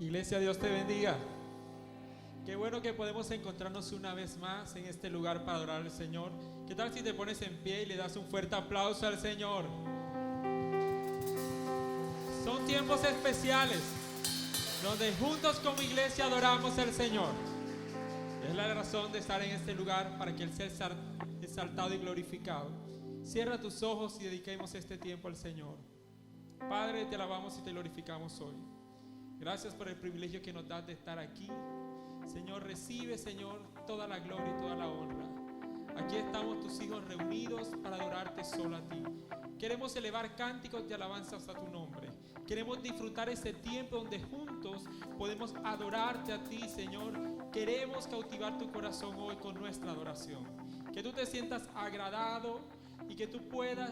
Iglesia, Dios te bendiga. Qué bueno que podemos encontrarnos una vez más en este lugar para adorar al Señor. ¿Qué tal si te pones en pie y le das un fuerte aplauso al Señor? Son tiempos especiales donde juntos como iglesia adoramos al Señor. Es la razón de estar en este lugar, para que Él sea exaltado y glorificado. Cierra tus ojos y dediquemos este tiempo al Señor. Padre, te alabamos y te glorificamos hoy. Gracias por el privilegio que nos das de estar aquí. Señor, recibe, Señor, toda la gloria y toda la honra. Aquí estamos tus hijos reunidos para adorarte solo a ti. Queremos elevar cánticos de alabanzas a tu nombre. Queremos disfrutar ese tiempo donde juntos podemos adorarte a ti, Señor. Queremos cautivar tu corazón hoy con nuestra adoración. Que tú te sientas agradado y que tú puedas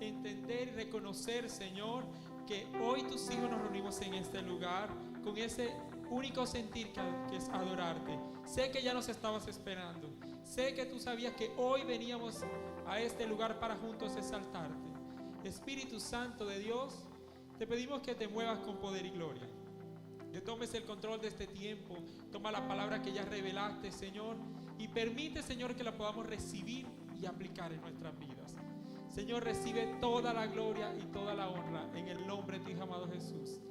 entender y reconocer, Señor, que hoy tus hijos nos reunimos en este lugar con ese único sentir que es adorarte. Sé que ya nos estabas esperando. Sé que tú sabías que hoy veníamos a este lugar para juntos exaltarte. Espíritu Santo de Dios, te pedimos que te muevas con poder y gloria. Que tomes el control de este tiempo. Toma la palabra que ya revelaste, Señor, y permite, Señor, que la podamos recibir y aplicar en nuestras vidas. Señor, recibe toda la gloria y toda la honra en el nombre de tu Hijo amado Jesús.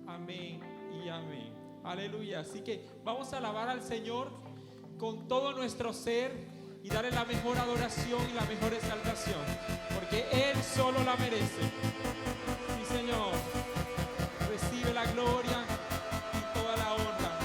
Amén y amén. Aleluya. Así que vamos a alabar al Señor con todo nuestro ser y darle la mejor adoración y la mejor exaltación, porque Él solo la merece. Sí, Señor. Recibe la gloria y toda la honra. Aleluya.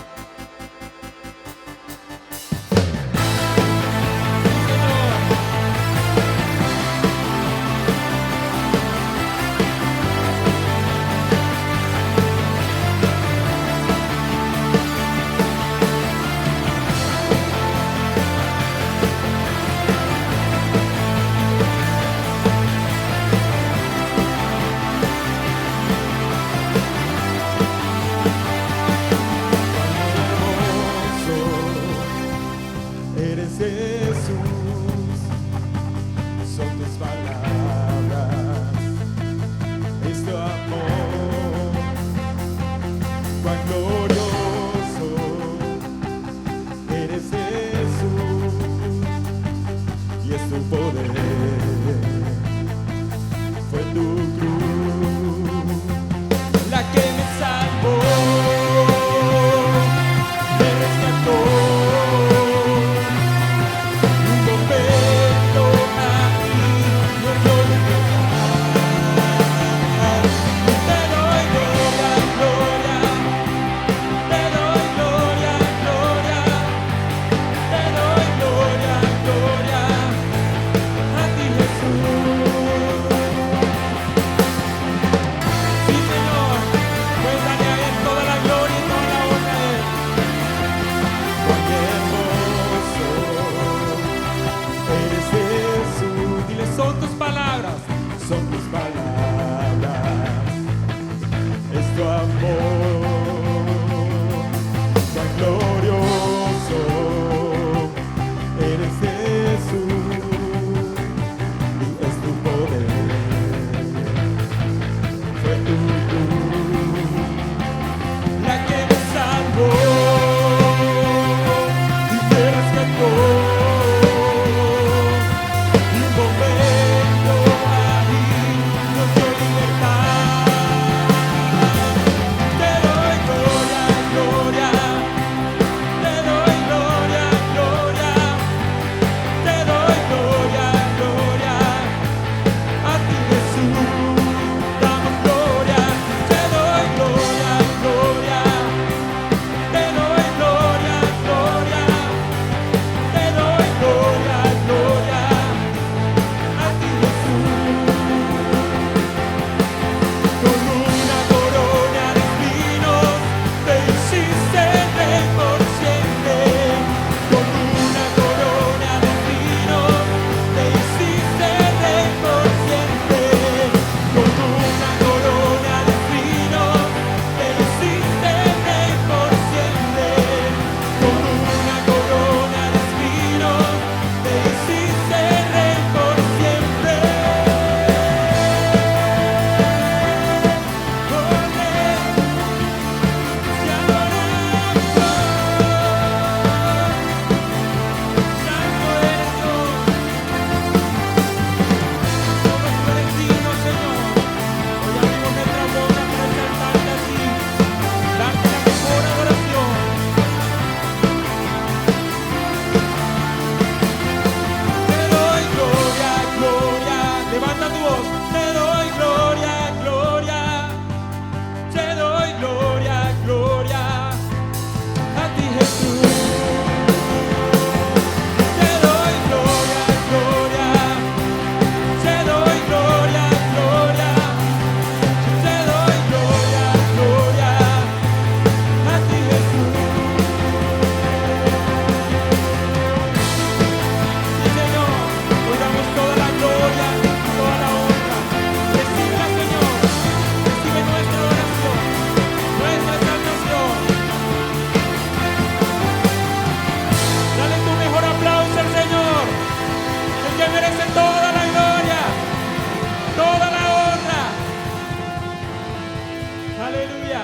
Aleluya.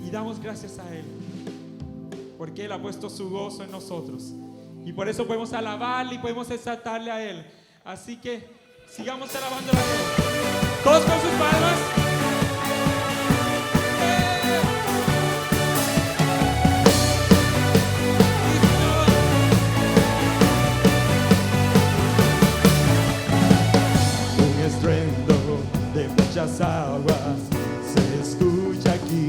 Y damos gracias a Él, porque Él ha puesto su gozo en nosotros. Y por eso podemos alabarle y podemos exaltarle a Él. Así que sigamos alabándole a Él. Todos con sus palmas. Un estruendo de muchas aguas se escucha aquí.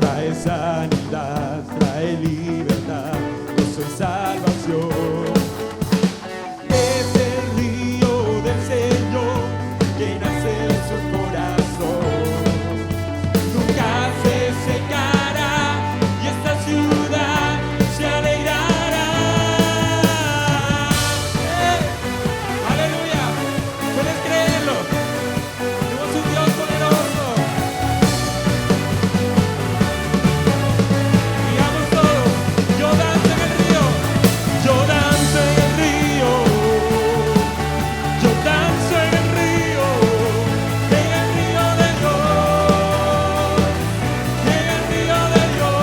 Trae sanidad, trae libertad, yo soy salvación. Es el río del Señor que nace de su corazón. Nunca se secará y esta ciudad se alegrará. Aleluya. ¿Puedes creerlo? Tenemos un Dios poderoso. Digamos todos, yo danzo en el río. Yo danzo en el río, yo danzo en el río de Dios, en el río de Dios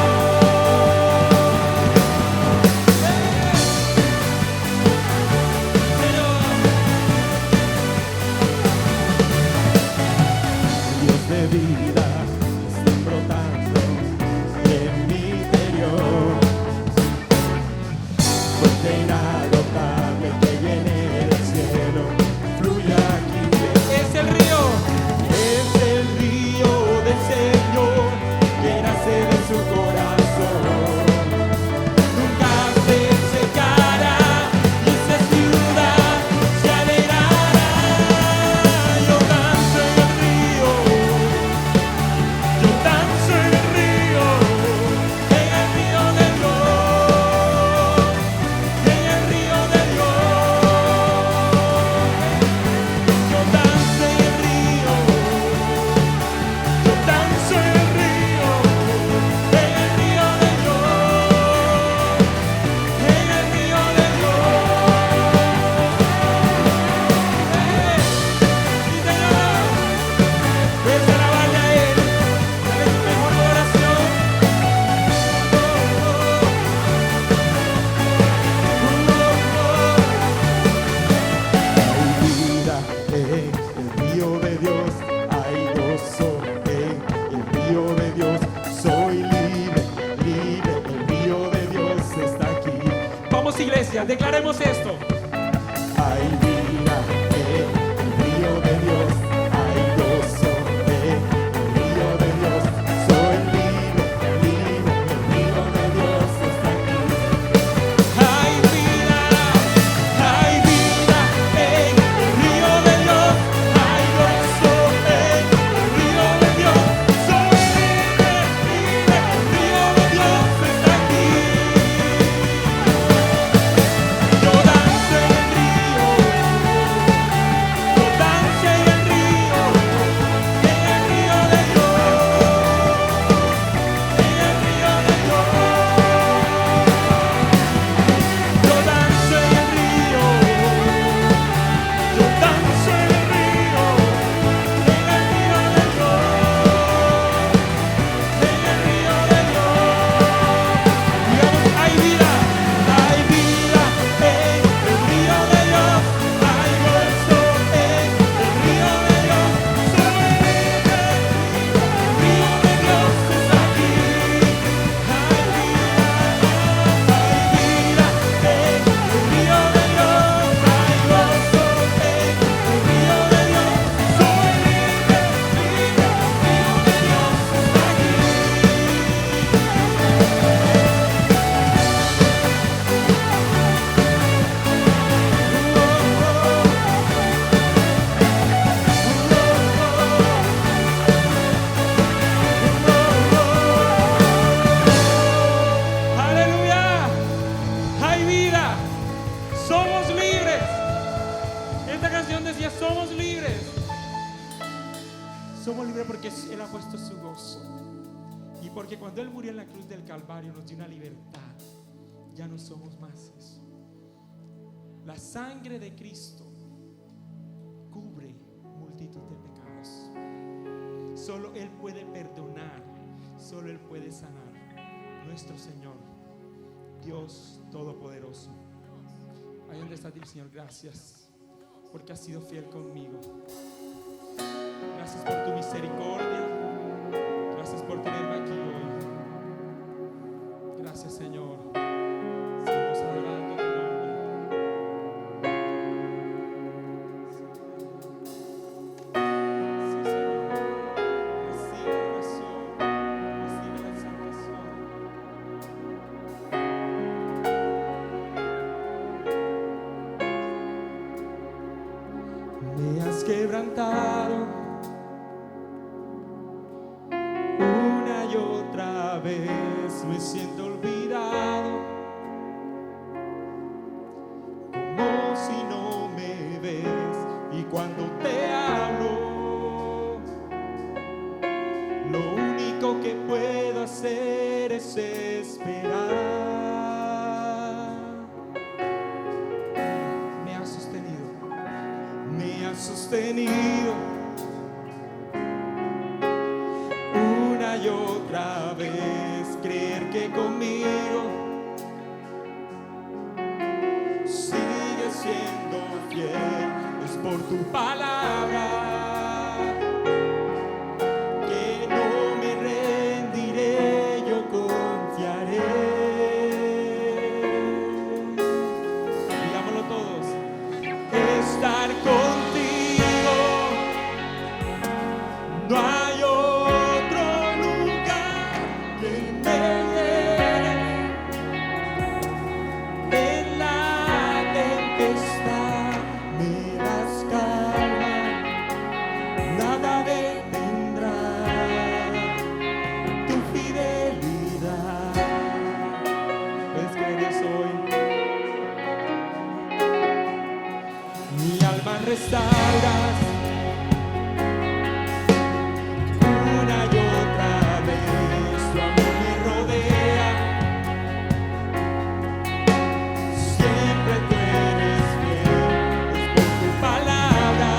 de vida están brotando en mi interior. Fuente inagotable que viene del cielo, fluye aquí. Es el río. Es el río del Señor que nace de su corazón. Nunca se secará y esa ciudad se alegrará. Yo danzo en el río, yo danzo en el río de Dios, en el río de Dios. Yo danzo en el río, yo danzo en el río de Dios, en el río de Dios. Puedes alabarle a Él. Dale tu mejor adoración. Hay vida en el río de Dios, hay gozo en el río de Dios. Soy libre, libre, el río de Dios está aquí. Vamos, iglesia, declaremos esto. Hay vida en el río de Dios, hay gozo en el río de Dios. Soy libre, libre, el río de Dios está aquí. Hay vida En el río de Dios, hay gozo en el río de Dios. Soy libre, libre, el río de Dios está aquí. Yo danzo en el río, yo danzo en el río de Dios, en el río de Dios. Yo danzo en el río, yo danzo en el río de Dios, en el río de Dios. Digamos, hay vida en el río de Dios, hay gozo en el río de Dios. Soy libre, el río de Dios está aquí. Hay vida en el río de Dios, hay gozo en el río de Dios. Soy libre, libre, el río de Dios está aquí. Aleluya. Hay vida. Somos libres. Esta canción decía, somos libres. Somos libres porque Él ha puesto su gozo. Y porque cuando Él murió en la cruz del Calvario nos dio una libertad. Ya no somos más eso. La sangre de Cristo cubre multitud de pecados. Solo Él puede perdonar, solo Él puede sanar. Nuestro Señor, Dios Todopoderoso. Ahí donde está, dile: Señor, gracias porque has sido fiel conmigo. Gracias por tu misericordia. Gracias por tenerme aquí hoy. Gracias, Señor. Seguimos adorando tu nombre. Sí, Señor. Recibe la oración. Recibe la exaltación. Me has quebrantado una y otra vez, me siento olvidado, como si no me ves, y cuando te hablo, lo único que puedo hacer es esperar. Me has sostenido, me has sostenido una y otra vez, creer que conmigo sigues siendo fiel, es por tu palabra que no me rendiré, yo confiaré. Digámoslo todos: estar contigo, no hay otro lugar que me llene. En la tempestad me das calma, nada detendrá tu fidelidad. ¿Puedes creer eso hoy? Mi alma restauras una y otra vez, tu amor me rodea, siempre tú eres fiel, es por tu palabra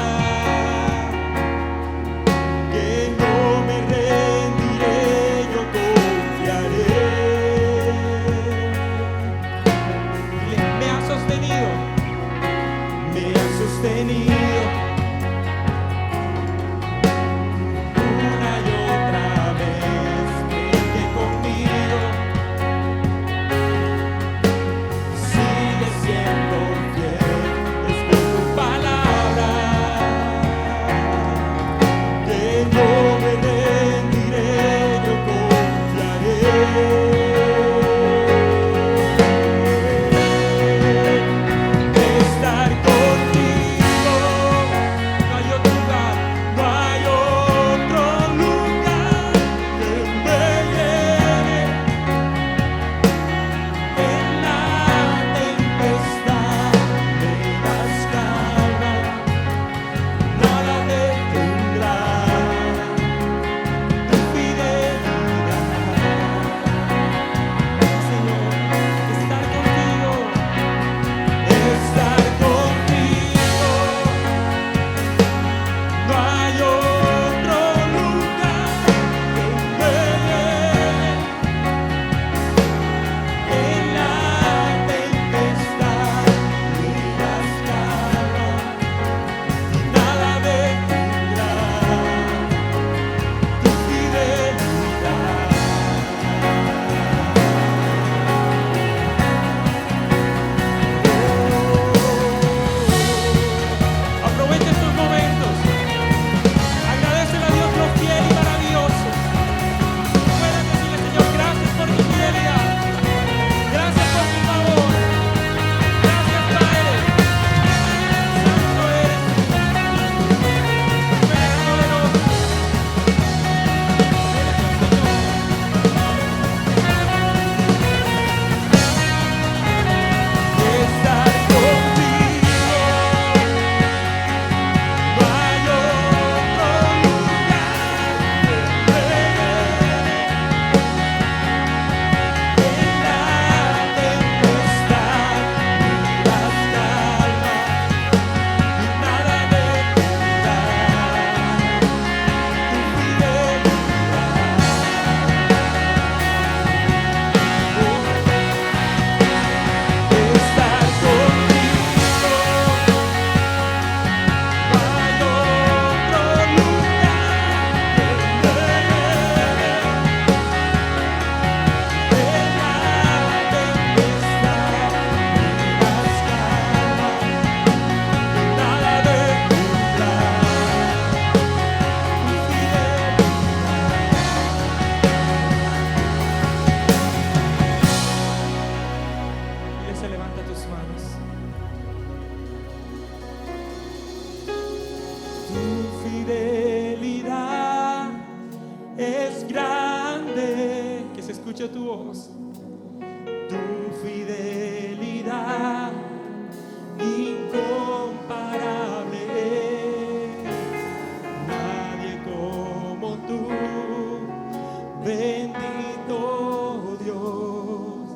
fidelidad es grande. Que se escuche tu voz. Tu fidelidad incomparable. Nadie como tú, bendito Dios.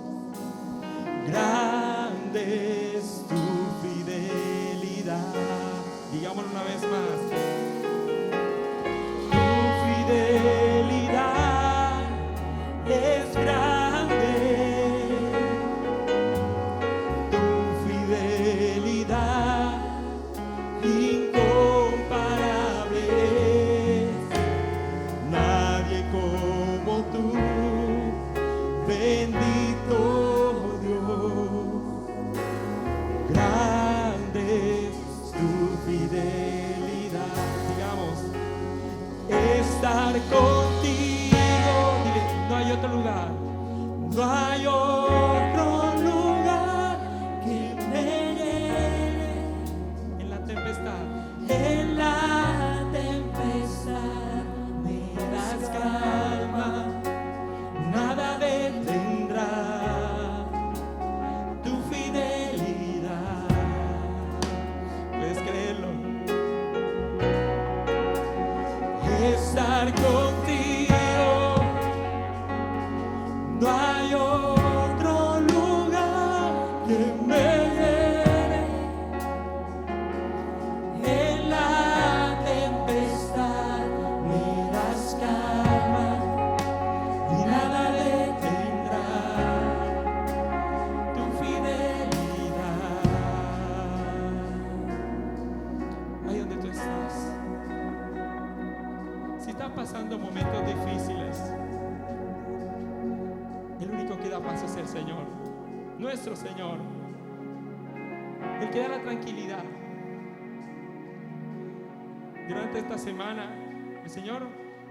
Grande es tu fidelidad. Digámoslo una vez más. Tu fidelidad es grande. Tu fidelidad incomparable. Nadie como tú, bendito Dios. Grande es tu fidelidad. Digamos, estar contigo. Dile, no hay otro lugar. No hay otro lugar que me llene. En la tempestad. En la tempestad me das calma. Nada detendrá tu fidelidad. ¿Puedes creerlo? Estar contigo. No hay otro lugar que me llene. En la tempestad me das calma y nada detendrá tu fidelidad. Ahí donde tú estás, si estás pasando momentos difíciles, el único que da paz es el Señor, nuestro Señor, el que da la tranquilidad. Durante esta semana, el Señor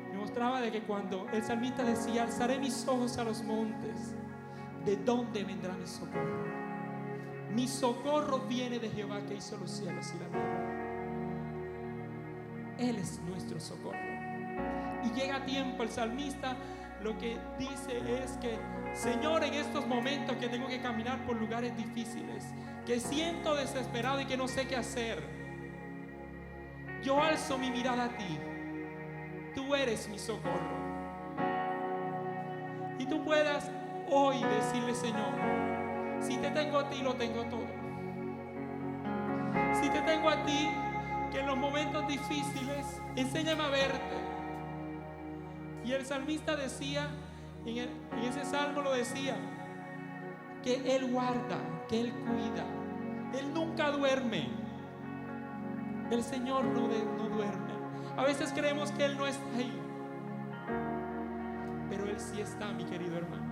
me mostraba de que cuando el salmista decía: alzaré mis ojos a los montes, ¿de dónde vendrá mi socorro? Mi socorro viene de Jehová, que hizo los cielos y la tierra. Él es nuestro socorro. Y llega a tiempo, el salmista lo que dice es que: Señor, en estos momentos que tengo que caminar por lugares difíciles, que siento desesperado y que no sé qué hacer, yo alzo mi mirada a ti. Tú eres mi socorro. Y tú puedas hoy decirle: Señor, si te tengo a ti, lo tengo todo. Si te tengo a ti, que en los momentos difíciles enséñame a verte. Y el salmista decía, en ese salmo lo decía, que Él guarda, que Él cuida. Él nunca duerme. El Señor no duerme. A veces creemos que Él no está ahí, pero Él sí está, mi querido hermano.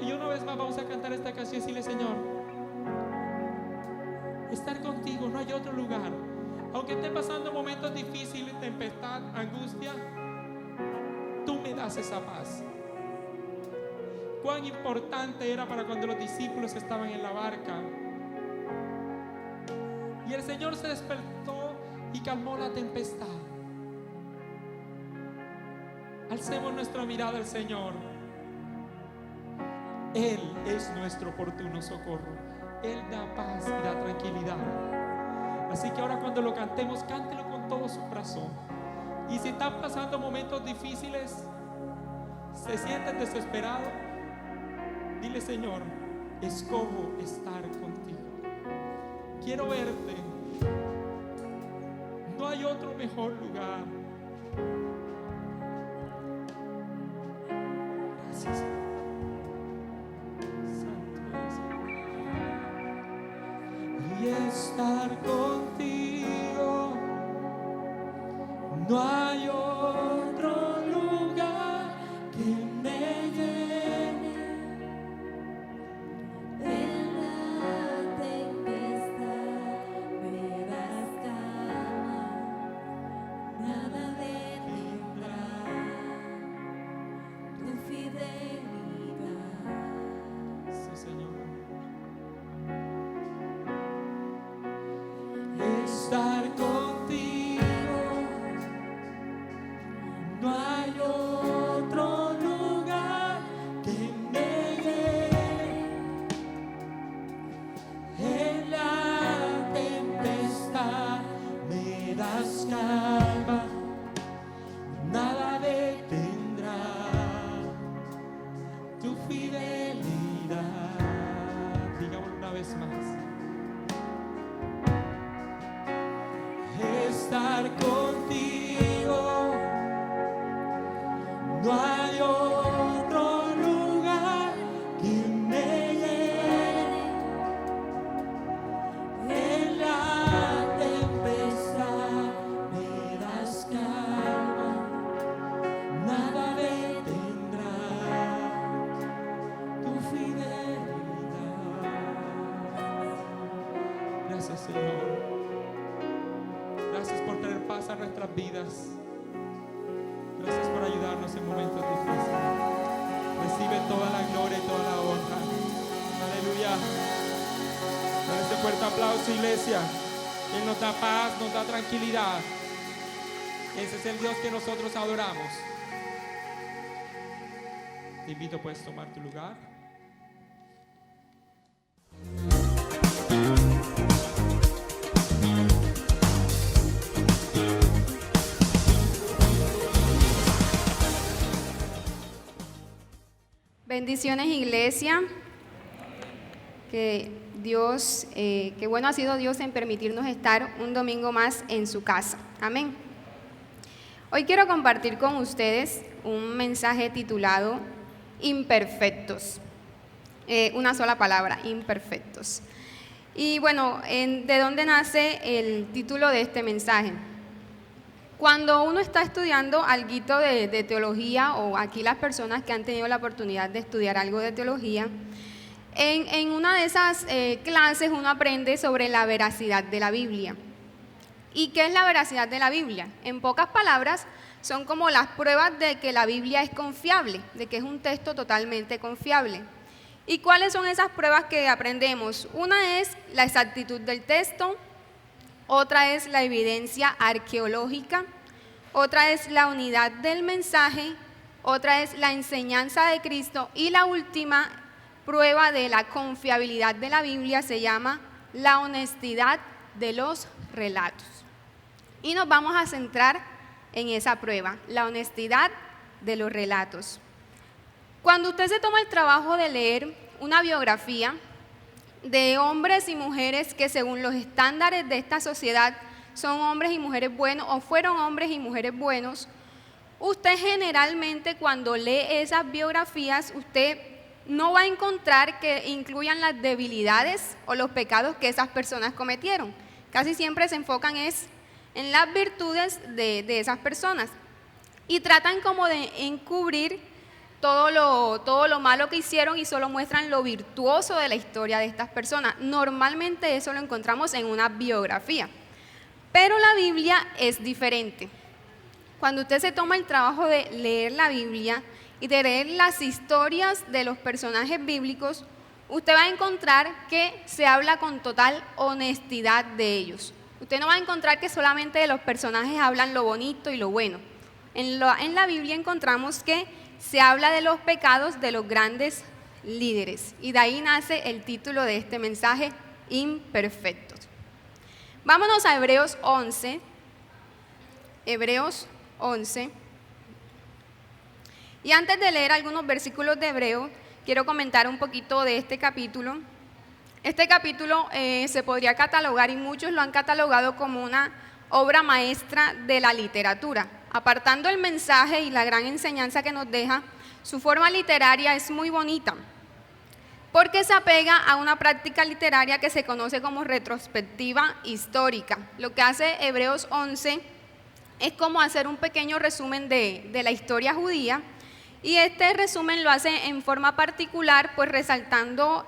Y una vez más vamos a cantar esta canción y decirle: Señor, estar contigo, no hay otro lugar. Aunque esté pasando momentos difíciles, tempestad, angustia, tú me das esa paz. Cuán importante era para cuando los discípulos estaban en la barca y el Señor se despertó y calmó la tempestad. Alcemos nuestra mirada al Señor. Él es nuestro oportuno socorro. Él da paz y da tranquilidad. Así que ahora cuando lo cantemos, cántelo con todo su corazón. Y si están pasando momentos difíciles, se sienten desesperados, dile: Señor, escojo estar contigo. Quiero verte. No hay otro mejor lugar. Gracias, Señor. Y estar contigo, no hay otro lugar que me llene. En la tempestad me das calma, nada detendrá tu fidelidad. Sí, Señor. Estar contigo. das calma, nada detendrá tu fidelidad. Digámoslo una vez más. Estar contigo, no hay otro lugar que me llene. En la tempestad me das calma, nada detendrá tu fidelidad. Gracias, Señor. Gracias por traer paz a nuestras vidas. Gracias por ayudarnos en momentos difíciles. Recibe toda la gloria y toda la honra. Aleluya. Con este fuerte aplauso, iglesia. Él nos da paz, nos da tranquilidad. Ese es el Dios que nosotros adoramos. Te invito, puedes tomar tu lugar. Bendiciones, iglesia. Que Dios, qué bueno ha sido Dios en permitirnos estar un domingo más en su casa. Amén. Hoy quiero compartir con ustedes un mensaje titulado Imperfectos. Una sola palabra, imperfectos. Y bueno, ¿de dónde nace el título de este mensaje? Cuando uno está estudiando alguito de teología, o aquí las personas que han tenido la oportunidad de estudiar algo de teología, en una de esas clases uno aprende sobre la veracidad de la Biblia. ¿Y qué es la veracidad de la Biblia? En pocas palabras, son como las pruebas de que la Biblia es confiable, de que es un texto totalmente confiable. ¿Y cuáles son esas pruebas que aprendemos? Una es la exactitud del texto, otra es la evidencia arqueológica, otra es la unidad del mensaje, otra es la enseñanza de Cristo, y la última prueba de la confiabilidad de la Biblia se llama la honestidad de los relatos. Y nos vamos a centrar en esa prueba, la honestidad de los relatos. Cuando usted se toma el trabajo de leer una biografía de hombres y mujeres que según los estándares de esta sociedad son hombres y mujeres buenos o fueron hombres y mujeres buenos, usted generalmente cuando lee esas biografías, usted no va a encontrar que incluyan las debilidades o los pecados que esas personas cometieron. Casi siempre se enfocan en las virtudes de esas personas y tratan como de encubrir todo lo malo que hicieron y solo muestran lo virtuoso de la historia de estas personas. Normalmente eso lo encontramos en una biografía, pero la Biblia es diferente. Cuando usted se toma el trabajo de leer la Biblia y de leer las historias de los personajes bíblicos, usted va a encontrar que se habla con total honestidad de ellos. Usted no va a encontrar que solamente de los personajes hablan lo bonito y lo bueno. En la Biblia encontramos que se habla de los pecados de los grandes líderes, y de ahí nace el título de este mensaje, Imperfectos. Vámonos a Hebreos 11. Hebreos 11. Y antes de leer algunos versículos de Hebreos, quiero comentar un poquito de este capítulo. Este capítulo se podría catalogar, y muchos lo han catalogado, como una obra maestra de la literatura. Apartando el mensaje y la gran enseñanza que nos deja, su forma literaria es muy bonita, porque se apega a una práctica literaria que se conoce como retrospectiva histórica. Lo que hace Hebreos 11 es como hacer un pequeño resumen de la historia judía, y este resumen lo hace en forma particular, pues resaltando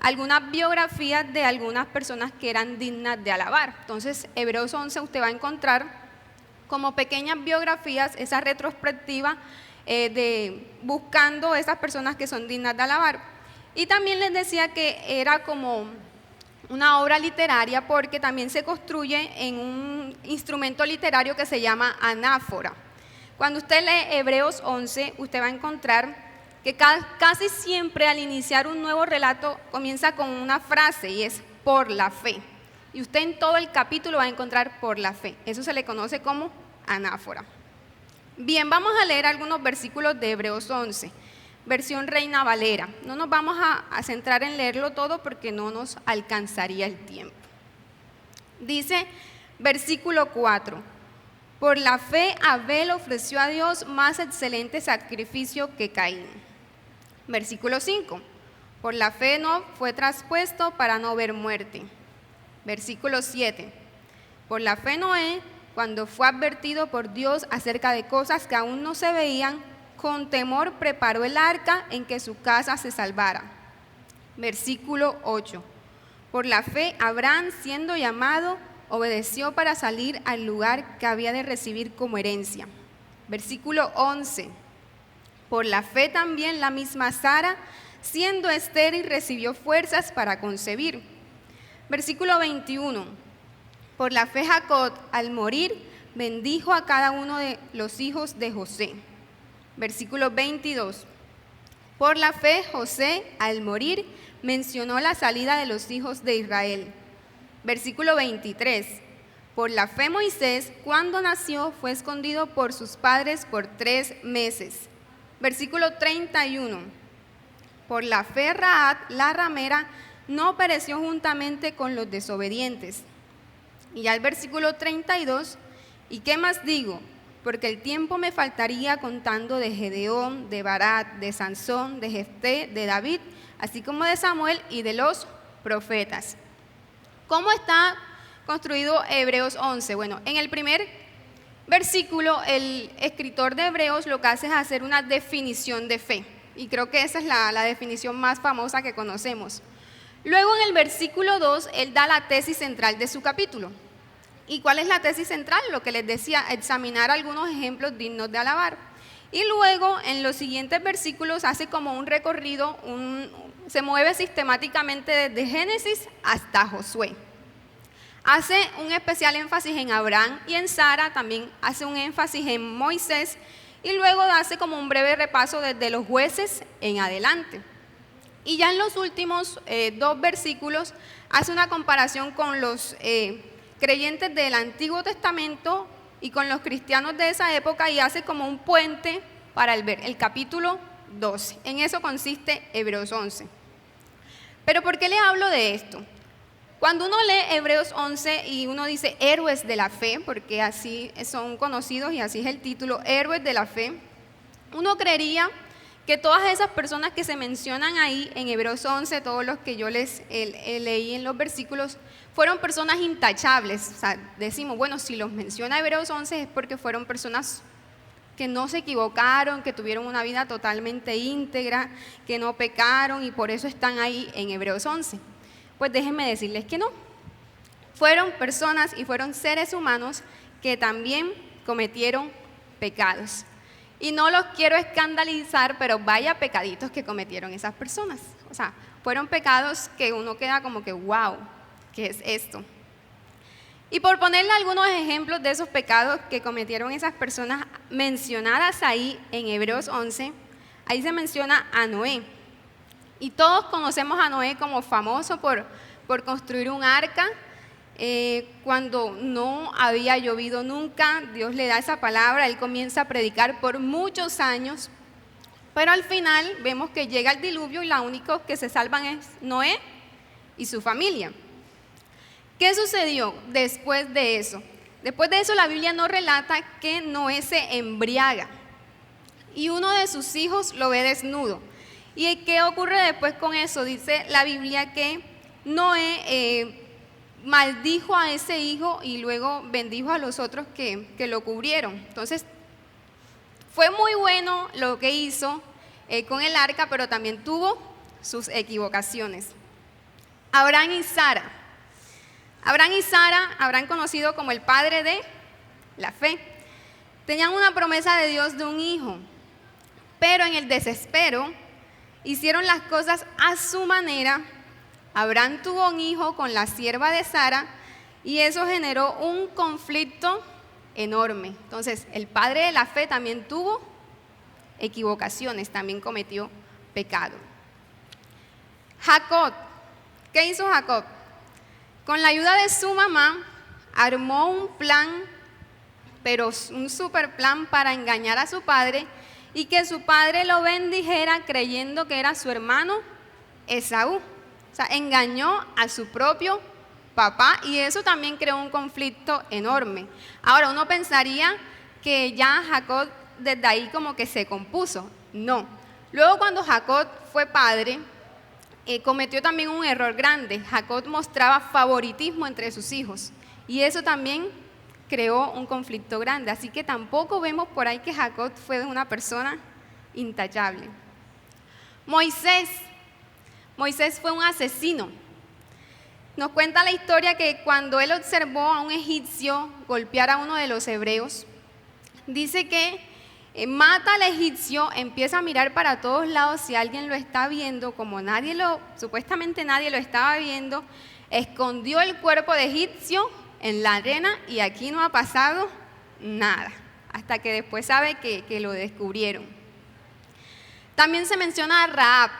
algunas biografías de algunas personas que eran dignas de alabar. Entonces, Hebreos 11 usted va a encontrar como pequeñas biografías, esa retrospectiva buscando esas personas que son dignas de alabar. Y también les decía que era como una obra literaria porque también se construye en un instrumento literario que se llama anáfora. Cuando usted lee Hebreos 11, usted va a encontrar que casi siempre al iniciar un nuevo relato comienza con una frase, y es por la fe. Y usted en todo el capítulo va a encontrar por la fe. Eso se le conoce como anáfora. Bien, vamos a leer algunos versículos de Hebreos 11, versión Reina Valera. No nos vamos a centrar en leerlo todo porque no nos alcanzaría el tiempo. Dice, versículo 4, por la fe Abel ofreció a Dios más excelente sacrificio que Caín. Versículo 5, por la fe Enoc fue traspuesto para no ver muerte. Versículo 7, por la fe Noé, cuando fue advertido por Dios acerca de cosas que aún no se veían, con temor preparó el arca en que su casa se salvara. Versículo 8, por la fe Abraham, siendo llamado, obedeció para salir al lugar que había de recibir como herencia. Versículo 11, por la fe también la misma Sara, siendo estéril, recibió fuerzas para concebir. Versículo 21, por la fe Jacob, al morir, bendijo a cada uno de los hijos de José. Versículo 22, por la fe José, al morir, mencionó la salida de los hijos de Israel. Versículo 23, por la fe Moisés, cuando nació, fue escondido por sus padres por 3 meses. Versículo 31, por la fe Rahab, la ramera, no pereció juntamente con los desobedientes. Y ya el versículo 32, ¿y qué más digo? Porque el tiempo me faltaría contando de Gedeón, de Barak, de Sansón, de Jefté, de David, así como de Samuel y de los profetas. ¿Cómo está construido Hebreos 11? Bueno, en el primer versículo, el escritor de Hebreos lo que hace es hacer una definición de fe. Y creo que esa es la definición más famosa que conocemos. Luego en el versículo 2, él da la tesis central de su capítulo. ¿Y cuál es la tesis central? Lo que les decía, examinar algunos ejemplos dignos de alabar. Y luego en los siguientes versículos hace como un recorrido, se mueve sistemáticamente desde Génesis hasta Josué. Hace un especial énfasis en Abraham y en Sara, también hace un énfasis en Moisés y luego hace como un breve repaso desde los jueces en adelante. Y ya en los últimos 2 versículos hace una comparación con los creyentes del Antiguo Testamento y con los cristianos de esa época y hace como un puente para el capítulo 12. En eso consiste Hebreos 11. Pero ¿por qué le hablo de esto? Cuando uno lee Hebreos 11 y uno dice héroes de la fe, porque así son conocidos y así es el título, héroes de la fe, uno creería que todas esas personas que se mencionan ahí en Hebreos 11, todos los que yo les leí en los versículos, fueron personas intachables. O sea, decimos, bueno, si los menciona Hebreos 11 es porque fueron personas que no se equivocaron, que tuvieron una vida totalmente íntegra, que no pecaron y por eso están ahí en Hebreos 11. Pues déjenme decirles que no. Fueron personas y fueron seres humanos que también cometieron pecados. Y no los quiero escandalizar, pero vaya pecaditos que cometieron esas personas. O sea, fueron pecados que uno queda como que, wow, ¿qué es esto? Y por ponerle algunos ejemplos de esos pecados que cometieron esas personas mencionadas ahí en Hebreos 11, ahí se menciona a Noé. Y todos conocemos a Noé como famoso por construir un arca. Cuando no había llovido nunca, Dios le da esa palabra, él comienza a predicar por muchos años, pero al final vemos que llega el diluvio y los únicos que se salvan es Noé y su familia. ¿Qué sucedió después de eso? Después de eso la Biblia nos relata que Noé se embriaga y uno de sus hijos lo ve desnudo. ¿Y qué ocurre después con eso? Dice la Biblia que Noé maldijo a ese hijo y luego bendijo a los otros que lo cubrieron. Entonces, fue muy bueno lo que hizo con el arca, pero también tuvo sus equivocaciones. Abraham y Sara. Abraham y Sara, Abraham conocido como el padre de la fe, tenían una promesa de Dios de un hijo, pero en el desespero hicieron las cosas a su manera. Abraham tuvo un hijo con la sierva de Sara y eso generó un conflicto enorme. Entonces, el padre de la fe también tuvo equivocaciones, también cometió pecado. Jacob, ¿qué hizo Jacob? Con la ayuda de su mamá, armó un plan, pero un super plan para engañar a su padre y que su padre lo bendijera creyendo que era su hermano Esaú. O sea, engañó a su propio papá y eso también creó un conflicto enorme. Ahora, uno pensaría que ya Jacob desde ahí como que se compuso. No. Luego cuando Jacob fue padre, cometió también un error grande. Jacob mostraba favoritismo entre sus hijos y eso también creó un conflicto grande. Así que tampoco vemos por ahí que Jacob fue una persona intachable. Moisés fue un asesino. Nos cuenta la historia que cuando él observó a un egipcio golpear a uno de los hebreos, dice que mata al egipcio, empieza a mirar para todos lados si alguien lo está viendo, como supuestamente nadie lo estaba viendo, escondió el cuerpo de egipcio en la arena y aquí no ha pasado nada, hasta que después sabe que lo descubrieron. También se menciona a Rahab.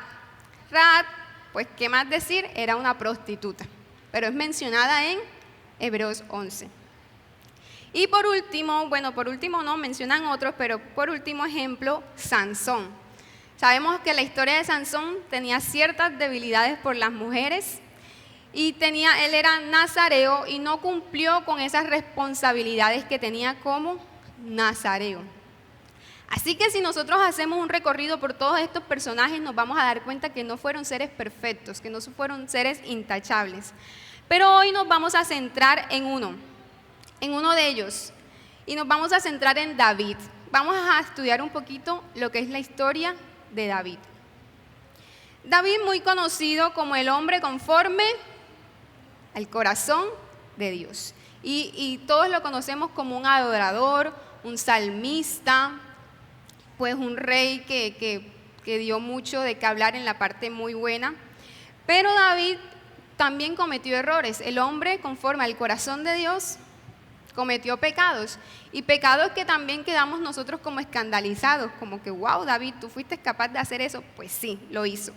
Rahab, pues qué más decir, era una prostituta, pero es mencionada en Hebreos 11. Y por último no, mencionan otros, pero por último ejemplo, Sansón. Sabemos que la historia de Sansón tenía ciertas debilidades por las mujeres y él era nazareo y no cumplió con esas responsabilidades que tenía como nazareo. Así que si nosotros hacemos un recorrido por todos estos personajes, nos vamos a dar cuenta que no fueron seres perfectos, que no fueron seres intachables. Pero hoy nos vamos a centrar en uno de ellos, y nos vamos a centrar en David. Vamos a estudiar un poquito lo que es la historia de David. David, muy conocido como el hombre conforme al corazón de Dios. Y todos lo conocemos como un adorador, un salmista, pues un rey que dio mucho de qué hablar en la parte muy buena. Pero David también cometió errores. El hombre conforme al corazón de Dios cometió pecados, y pecados que también quedamos nosotros como escandalizados, como que wow, David, ¿tú fuiste capaz de hacer eso? Pues sí, lo hizo.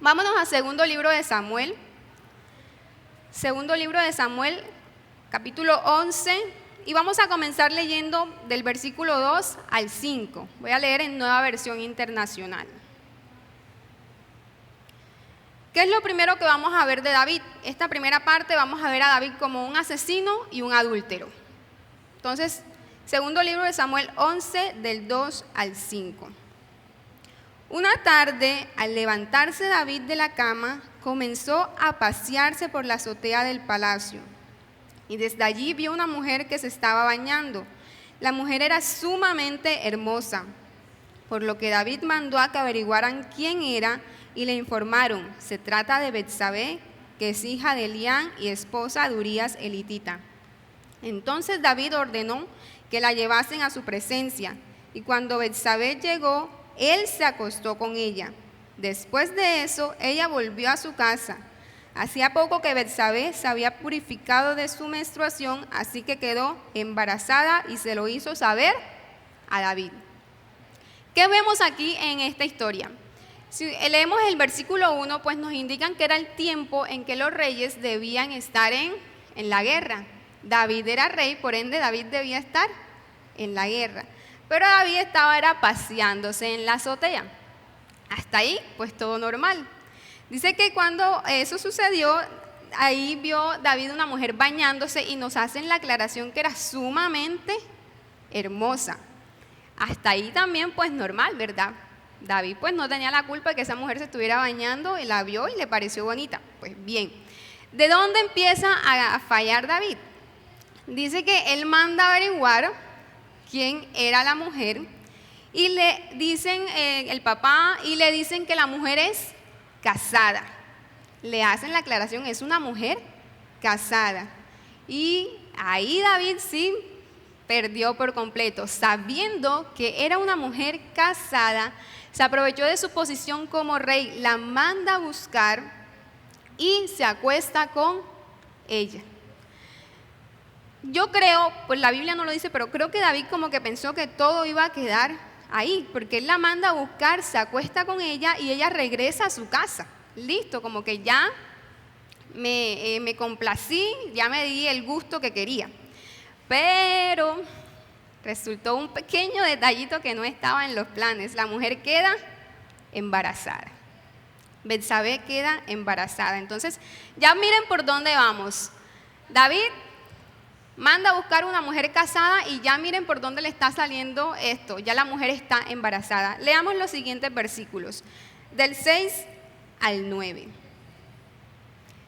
Vámonos a segundo libro de Samuel, capítulo 11, y vamos a comenzar leyendo del versículo 2 al 5. Voy a leer en Nueva Versión Internacional. ¿Qué es lo primero que vamos a ver de David? Esta primera parte vamos a ver a David como un asesino y un adúltero. Entonces, segundo libro de Samuel 11, del 2 al 5. Una tarde, al levantarse David de la cama, comenzó a pasearse por la azotea del palacio. Y desde allí vio una mujer que se estaba bañando. La mujer era sumamente hermosa, por lo que David mandó a que averiguaran quién era, y le informaron: se trata de Betsabé, que es hija de Elián y esposa de Urías elitita. Entonces David ordenó que la llevasen a su presencia, y cuando Betsabé llegó, él se acostó con ella. Después de eso, ella volvió a su casa. Hacía poco que Betsabé se había purificado de su menstruación, así que quedó embarazada y se lo hizo saber a David. ¿Qué vemos aquí en esta historia? Si leemos el versículo 1, pues nos indican que era el tiempo en que los reyes debían estar en la guerra. David era rey, por ende David debía estar en la guerra. Pero David era paseándose en la azotea. Hasta ahí, pues todo normal. Dice que cuando eso sucedió, ahí vio David una mujer bañándose y nos hacen la aclaración que era sumamente hermosa. Hasta ahí también, pues normal, ¿verdad? David pues no tenía la culpa de que esa mujer se estuviera bañando, y la vio y le pareció bonita. Pues bien, ¿de dónde empieza a fallar David? Dice que él manda a averiguar quién era la mujer, y le dicen el papá, y le dicen que la mujer es casada. Le hacen la aclaración, es una mujer casada. Y ahí David sí perdió por completo. Sabiendo que era una mujer casada, se aprovechó de su posición como rey, la manda a buscar y se acuesta con ella. Yo creo, pues la Biblia no lo dice, pero creo que David como que pensó que todo iba a quedar ahí, porque él la manda a buscar, se acuesta con ella y ella regresa a su casa. Listo, como que ya me complací, ya me di el gusto que quería. Pero resultó un pequeño detallito que no estaba en los planes. La mujer queda embarazada. Betsabé queda embarazada. Entonces, ya miren por dónde vamos. David manda a buscar una mujer casada y ya miren por dónde le está saliendo esto. Ya la mujer está embarazada. Leamos los siguientes versículos, del 6 al 9.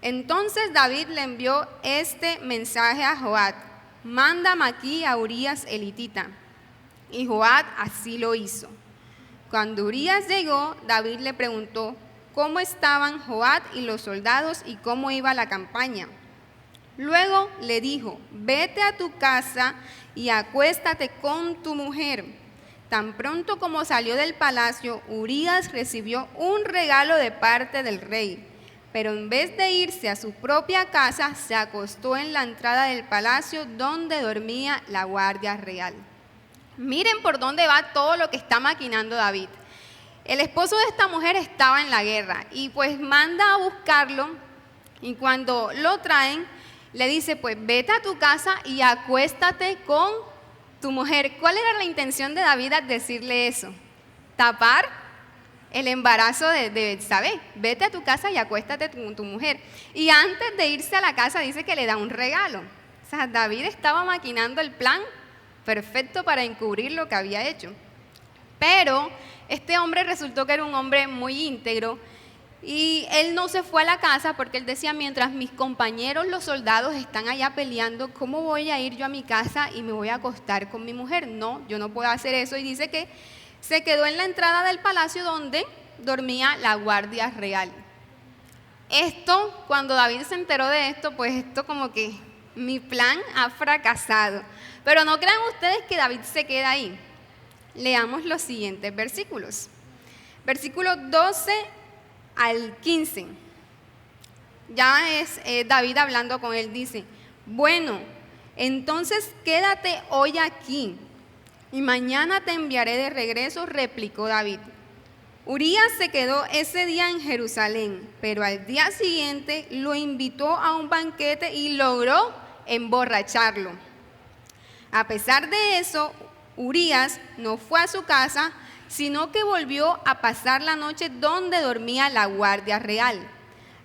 Entonces David le envió este mensaje a Joab: mándame aquí a Urías elitita. Y Joab así lo hizo. Cuando Urías llegó, David le preguntó cómo estaban Joab y los soldados y cómo iba la campaña. Luego le dijo: vete a tu casa y acuéstate con tu mujer. Tan pronto como salió del palacio, Urías recibió un regalo de parte del rey, pero en vez de irse a su propia casa, se acostó en la entrada del palacio donde dormía la guardia real. Miren por dónde va todo lo que está maquinando David. El esposo de esta mujer estaba en la guerra y pues manda a buscarlo, y cuando lo traen le dice: pues vete a tu casa y acuéstate con tu mujer. ¿Cuál era la intención de David al decirle eso? Tapar el embarazo de Betsabé. Vete a tu casa y acuéstate con tu mujer. Y antes de irse a la casa dice que le da un regalo. O sea, David estaba maquinando el plan perfecto para encubrir lo que había hecho. Pero este hombre resultó que era un hombre muy íntegro y él no se fue a la casa porque él decía: mientras mis compañeros los soldados están allá peleando, ¿cómo voy a ir yo a mi casa y me voy a acostar con mi mujer? No, yo no puedo hacer eso. Y dice que se quedó en la entrada del palacio donde dormía la guardia real. Esto, cuando David se enteró de esto, pues esto como que mi plan ha fracasado. Pero no crean ustedes que David se queda ahí. Leamos los siguientes versículos. Versículos 12 al 15. Ya es David hablando con él, dice: bueno, entonces quédate hoy aquí y mañana te enviaré de regreso, replicó David. Urías se quedó ese día en Jerusalén, pero al día siguiente lo invitó a un banquete y logró emborracharlo. A pesar de eso, Urías no fue a su casa, sino que volvió a pasar la noche donde dormía la guardia real.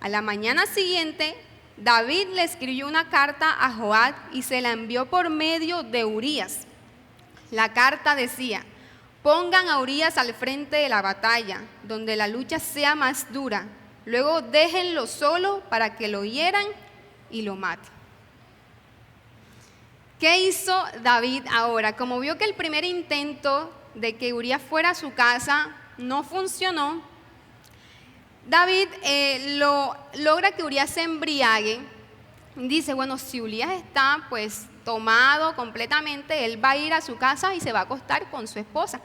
A la mañana siguiente, David le escribió una carta a Joab y se la envió por medio de Urías. La carta decía: pongan a Urías al frente de la batalla, donde la lucha sea más dura. Luego déjenlo solo para que lo hieran y lo maten. ¿Qué hizo David ahora? Como vio que el primer intento de que Urías fuera a su casa no funcionó, David logra que Urías se embriague. Dice: bueno, si Urías está pues tomado completamente, él va a ir a su casa y se va a acostar con su esposa.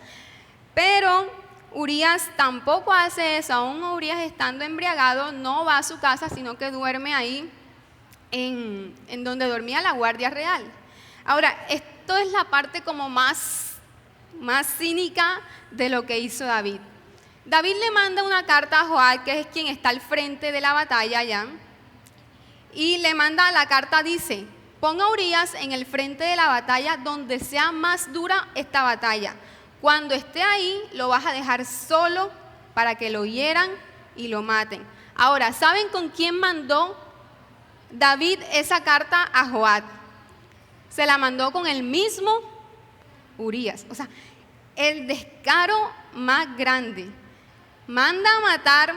Pero Urías tampoco hace eso. Aún Urías estando embriagado no va a su casa, sino que duerme ahí en donde dormía la guardia real. Ahora, esto es la parte como más cínica de lo que hizo David. David le manda una carta a Joab, que es quien está al frente de la batalla ya, y le manda la carta, dice: pon a Urías en el frente de la batalla donde sea más dura esta batalla. Cuando esté ahí, lo vas a dejar solo para que lo hieran y lo maten. Ahora, ¿saben con quién mandó David esa carta a Joab? Se la mandó con el mismo Urías. O sea, el descaro más grande. Manda a matar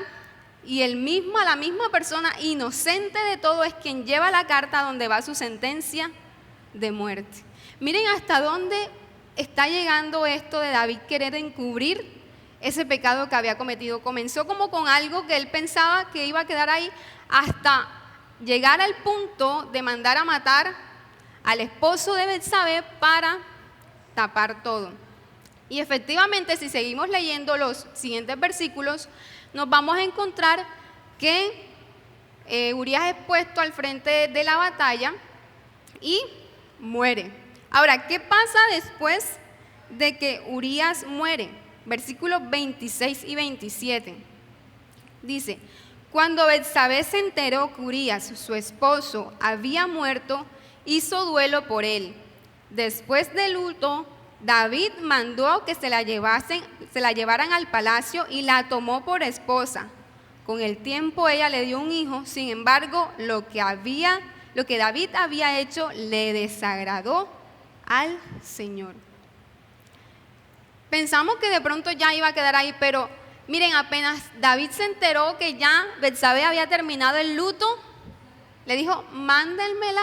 y la misma persona inocente de todo es quien lleva la carta donde va su sentencia de muerte. Miren hasta dónde está llegando esto de David querer encubrir ese pecado que había cometido. Comenzó como con algo que él pensaba que iba a quedar ahí, hasta llegar al punto de mandar a matar al esposo de Betsabé para tapar todo. Y efectivamente, si seguimos leyendo los siguientes versículos, nos vamos a encontrar que Urías es puesto al frente de la batalla y muere. Ahora, ¿qué pasa después de que Urías muere? Versículos 26 y 27. Dice: Cuando Betsabé se enteró que Urías, su esposo, había muerto, hizo duelo por él. Después del luto, David mandó que se la llevaran al palacio y la tomó por esposa. Con el tiempo ella le dio un hijo, sin embargo, lo que David había hecho le desagradó al Señor. Pensamos que de pronto ya iba a quedar ahí, pero miren, apenas David se enteró que ya Betsabé había terminado el luto, le dijo, mándenmela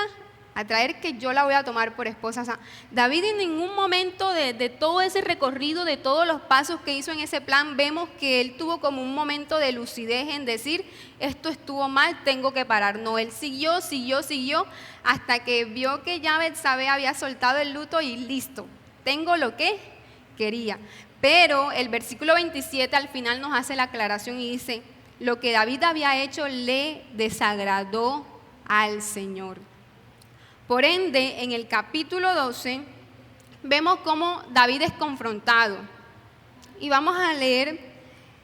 a traer que yo la voy a tomar por esposa. O sea, David en ningún momento de todo ese recorrido, de todos los pasos que hizo en ese plan, vemos que él tuvo como un momento de lucidez en decir, esto estuvo mal, tengo que parar. No, él siguió, hasta que vio que ya Betsabé había soltado el luto y listo, tengo lo que quería. Pero el versículo 27 al final nos hace la aclaración y dice, lo que David había hecho le desagradó al Señor. Por ende, en el capítulo 12, vemos cómo David es confrontado. Y vamos a leer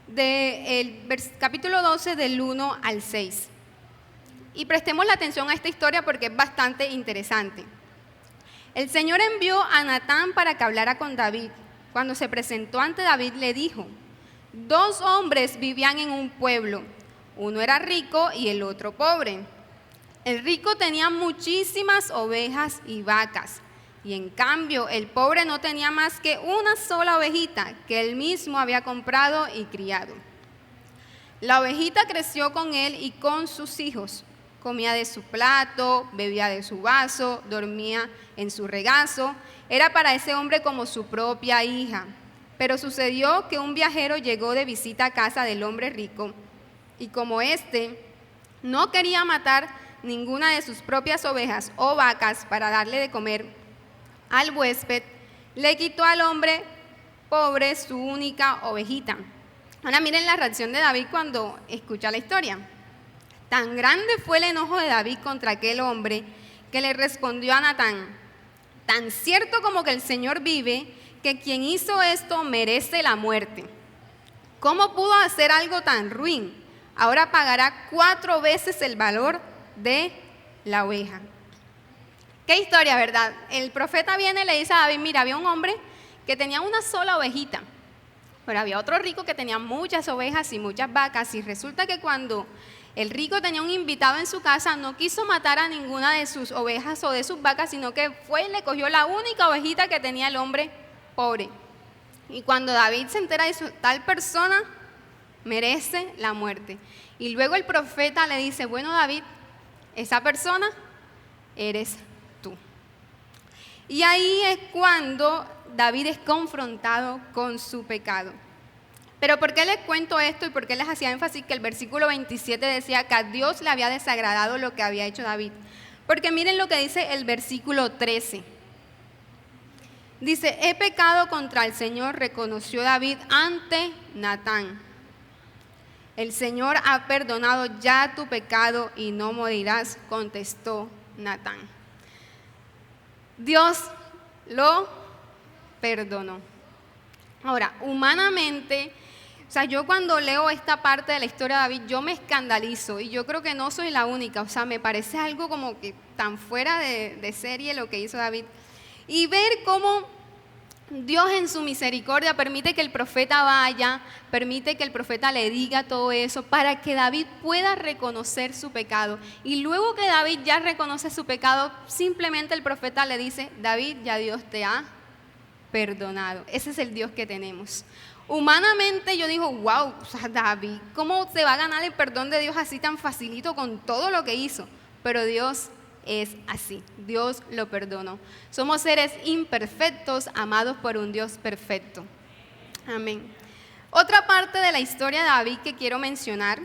del capítulo 12 del 1 al 6. Y prestemos la atención a esta historia porque es bastante interesante. El Señor envió a Natán para que hablara con David. Cuando se presentó ante David le dijo, 2 hombres vivían en un pueblo, uno era rico y el otro pobre. El rico tenía muchísimas ovejas y vacas, y en cambio el pobre no tenía más que una sola ovejita que él mismo había comprado y criado. La ovejita creció con él y con sus hijos, comía de su plato, bebía de su vaso, dormía en su regazo, era para ese hombre como su propia hija. Pero sucedió que un viajero llegó de visita a casa del hombre rico, y como éste no quería matar ninguna de sus propias ovejas o vacas para darle de comer al huésped, le quitó al hombre pobre su única ovejita. Ahora miren la reacción de David cuando escucha la historia. Tan grande fue el enojo de David contra aquel hombre que le respondió a Natán, tan cierto como que el Señor vive, que quien hizo esto merece la muerte. ¿Cómo pudo hacer algo tan ruin? Ahora pagará 4 veces el valor de la oveja. Qué historia, ¿verdad? El profeta viene y le dice a David, mira, había un hombre que tenía una sola ovejita, pero había otro rico que tenía muchas ovejas y muchas vacas, y resulta que cuando el rico tenía un invitado en su casa, no quiso matar a ninguna de sus ovejas o de sus vacas, sino que fue y le cogió la única ovejita que tenía el hombre pobre. Y cuando David se entera de eso, tal persona merece la muerte. Y luego el profeta le dice, bueno, David, esa persona eres tú. Y ahí es cuando David es confrontado con su pecado. Pero ¿por qué les cuento esto y por qué les hacía énfasis que el versículo 27 decía que a Dios le había desagradado lo que había hecho David? Porque miren lo que dice el versículo 13. Dice, he pecado contra el Señor, reconoció David ante Natán. El Señor ha perdonado ya tu pecado y no morirás, contestó Natán. Dios lo perdonó. Ahora, humanamente, o sea, yo cuando leo esta parte de la historia de David, yo me escandalizo y yo creo que no soy la única. O sea, me parece algo como que tan fuera de serie lo que hizo David. Y ver cómo Dios en su misericordia permite que el profeta vaya, permite que el profeta le diga todo eso para que David pueda reconocer su pecado. Y luego que David ya reconoce su pecado, simplemente el profeta le dice, David, ya Dios te ha perdonado. Ese es el Dios que tenemos. Humanamente yo digo, wow, o sea, David, ¿cómo se va a ganar el perdón de Dios así tan facilito con todo lo que hizo? Pero Dios es así, Dios lo perdonó. Somos seres imperfectos, amados por un Dios perfecto. Amén. Otra parte de la historia de David que quiero mencionar,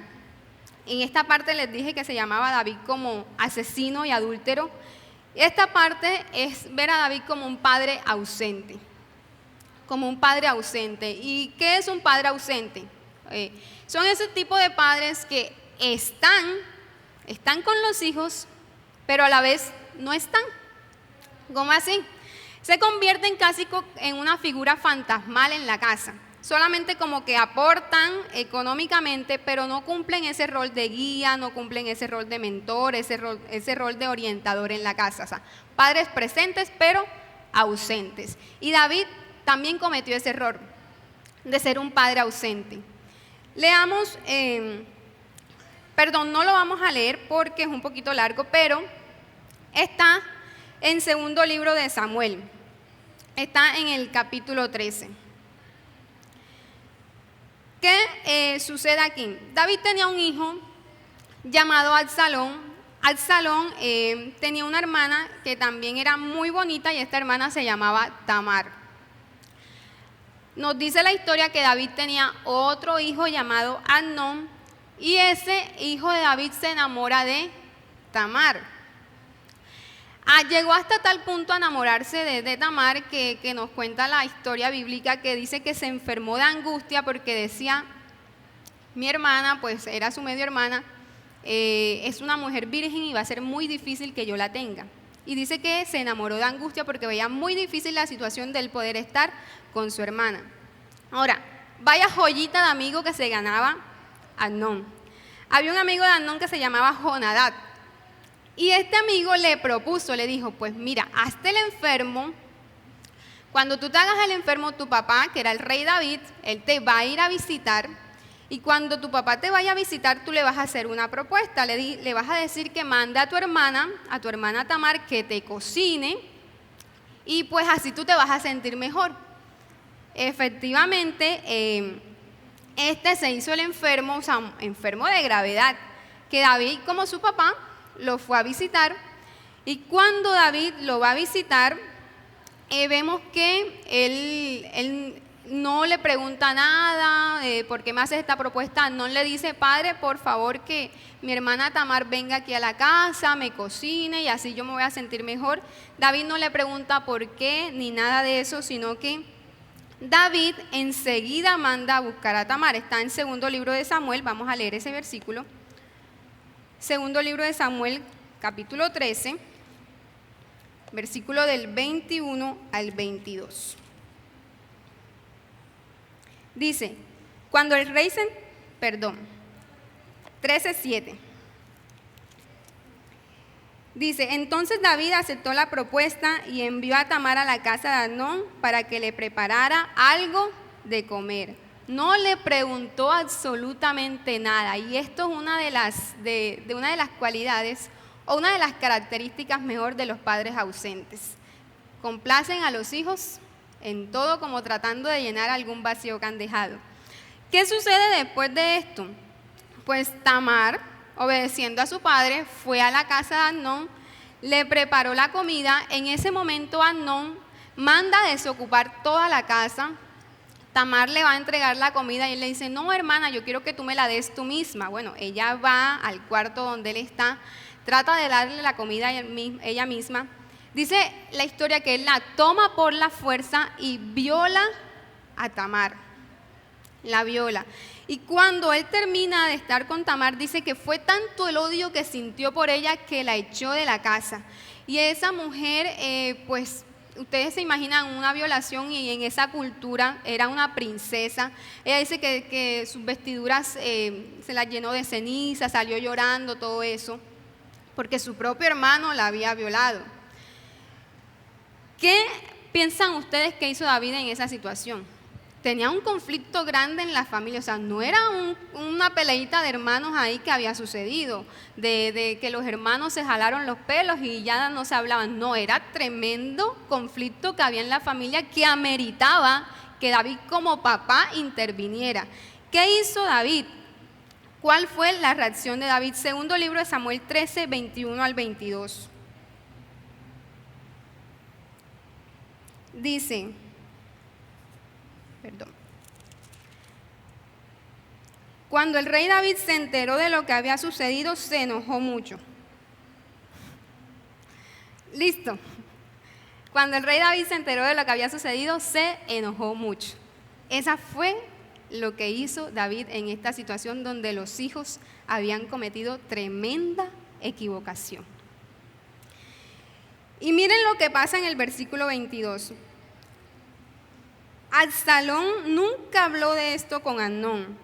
en esta parte les dije que se llamaba David como asesino y adúltero. Esta parte es ver a David como un padre ausente. Como un padre ausente. ¿Y qué es un padre ausente? Son ese tipo de padres que están con los hijos, pero a la vez no están. ¿Cómo así? Se convierten casi en una figura fantasmal en la casa. solamente como que aportan económicamente, pero no cumplen ese rol de guía, no cumplen ese rol de mentor, ese rol de orientador en la casa. O sea, padres presentes, pero ausentes. Y David también cometió ese error de ser un padre ausente. Leamos, no lo vamos a leer porque es un poquito largo, pero está en segundo libro de Samuel. Está en el capítulo 13. ¿Qué sucede aquí? David tenía un hijo llamado Absalón. Absalón tenía una hermana que también era muy bonita y esta hermana se llamaba Tamar. Nos dice la historia que David tenía otro hijo llamado Amnón y ese hijo de David se enamora de Tamar. Llegó hasta tal punto a enamorarse de Tamar que nos cuenta la historia bíblica que dice que se enfermó de angustia porque decía, mi hermana, pues era su medio hermana, es una mujer virgen y va a ser muy difícil que yo la tenga. Y dice que se enamoró de angustia porque veía muy difícil la situación del poder estar con su hermana. Ahora, vaya joyita de amigo que se ganaba Amnón. Había un amigo de Amnón que se llamaba Jonadab. Y este amigo le propuso, le dijo, pues mira, hazte el enfermo. Cuando tú te hagas el enfermo, tu papá, que era el rey David, él te va a ir a visitar. Y cuando tu papá te vaya a visitar, tú le vas a hacer una propuesta. Le vas a decir que mande a tu hermana Tamar, que te cocine. Y pues así tú te vas a sentir mejor. Efectivamente, este se hizo el enfermo, o sea, enfermo de gravedad, que David, como su papá, lo fue a visitar. Y cuando David lo va a visitar, vemos que él no le pregunta nada, ¿por qué me haces esta propuesta? No le dice, padre, por favor que mi hermana Tamar venga aquí a la casa, me cocine y así yo me voy a sentir mejor. David no le pregunta por qué ni nada de eso, sino que David enseguida manda a buscar a Tamar. Está en segundo libro de Samuel, vamos a leer ese versículo. Segundo libro de Samuel, capítulo 13, versículo del 21 al 22. Dice, cuando el rey 13:7. Dice, entonces David aceptó la propuesta y envió a Tamar a la casa de Amnón para que le preparara algo de comer. No le preguntó absolutamente nada, y esto es una de las cualidades o una de las características mejor de los padres ausentes. Complacen a los hijos en todo, como tratando de llenar algún vacío que han dejado. ¿Qué sucede después de esto? Pues Tamar, obedeciendo a su padre, fue a la casa de Amnón, le preparó la comida. En ese momento Amnón manda a desocupar toda la casa. Tamar le va a entregar la comida y él le dice, no hermana, yo quiero que tú me la des tú misma. Bueno, ella va al cuarto donde él está, trata de darle la comida ella misma. Dice la historia que él la toma por la fuerza y viola a Tamar, la viola. Y cuando él termina de estar con Tamar, dice que fue tanto el odio que sintió por ella que la echó de la casa. Y esa mujer, pues ustedes se imaginan una violación, y en esa cultura era una princesa. Ella dice que sus vestiduras se las llenó de ceniza, salió llorando, todo eso, porque su propio hermano la había violado. ¿Qué piensan ustedes que hizo David en esa situación? Tenía un conflicto grande en la familia, o sea, no era una peleita de hermanos ahí que había sucedido, de que los hermanos se jalaron los pelos y ya no se hablaban. No, era tremendo conflicto que había en la familia que ameritaba que David como papá interviniera. ¿Qué hizo David? ¿Cuál fue la reacción de David? Segundo libro de Samuel 13, 21 al 22. Dice, cuando el rey David se enteró de lo que había sucedido, se enojó mucho. Listo. Cuando el rey David se enteró de lo que había sucedido, se enojó mucho. Esa fue lo que hizo David en esta situación donde los hijos habían cometido tremenda equivocación. Y miren lo que pasa en el versículo 22. Absalón nunca habló de esto con Amnón.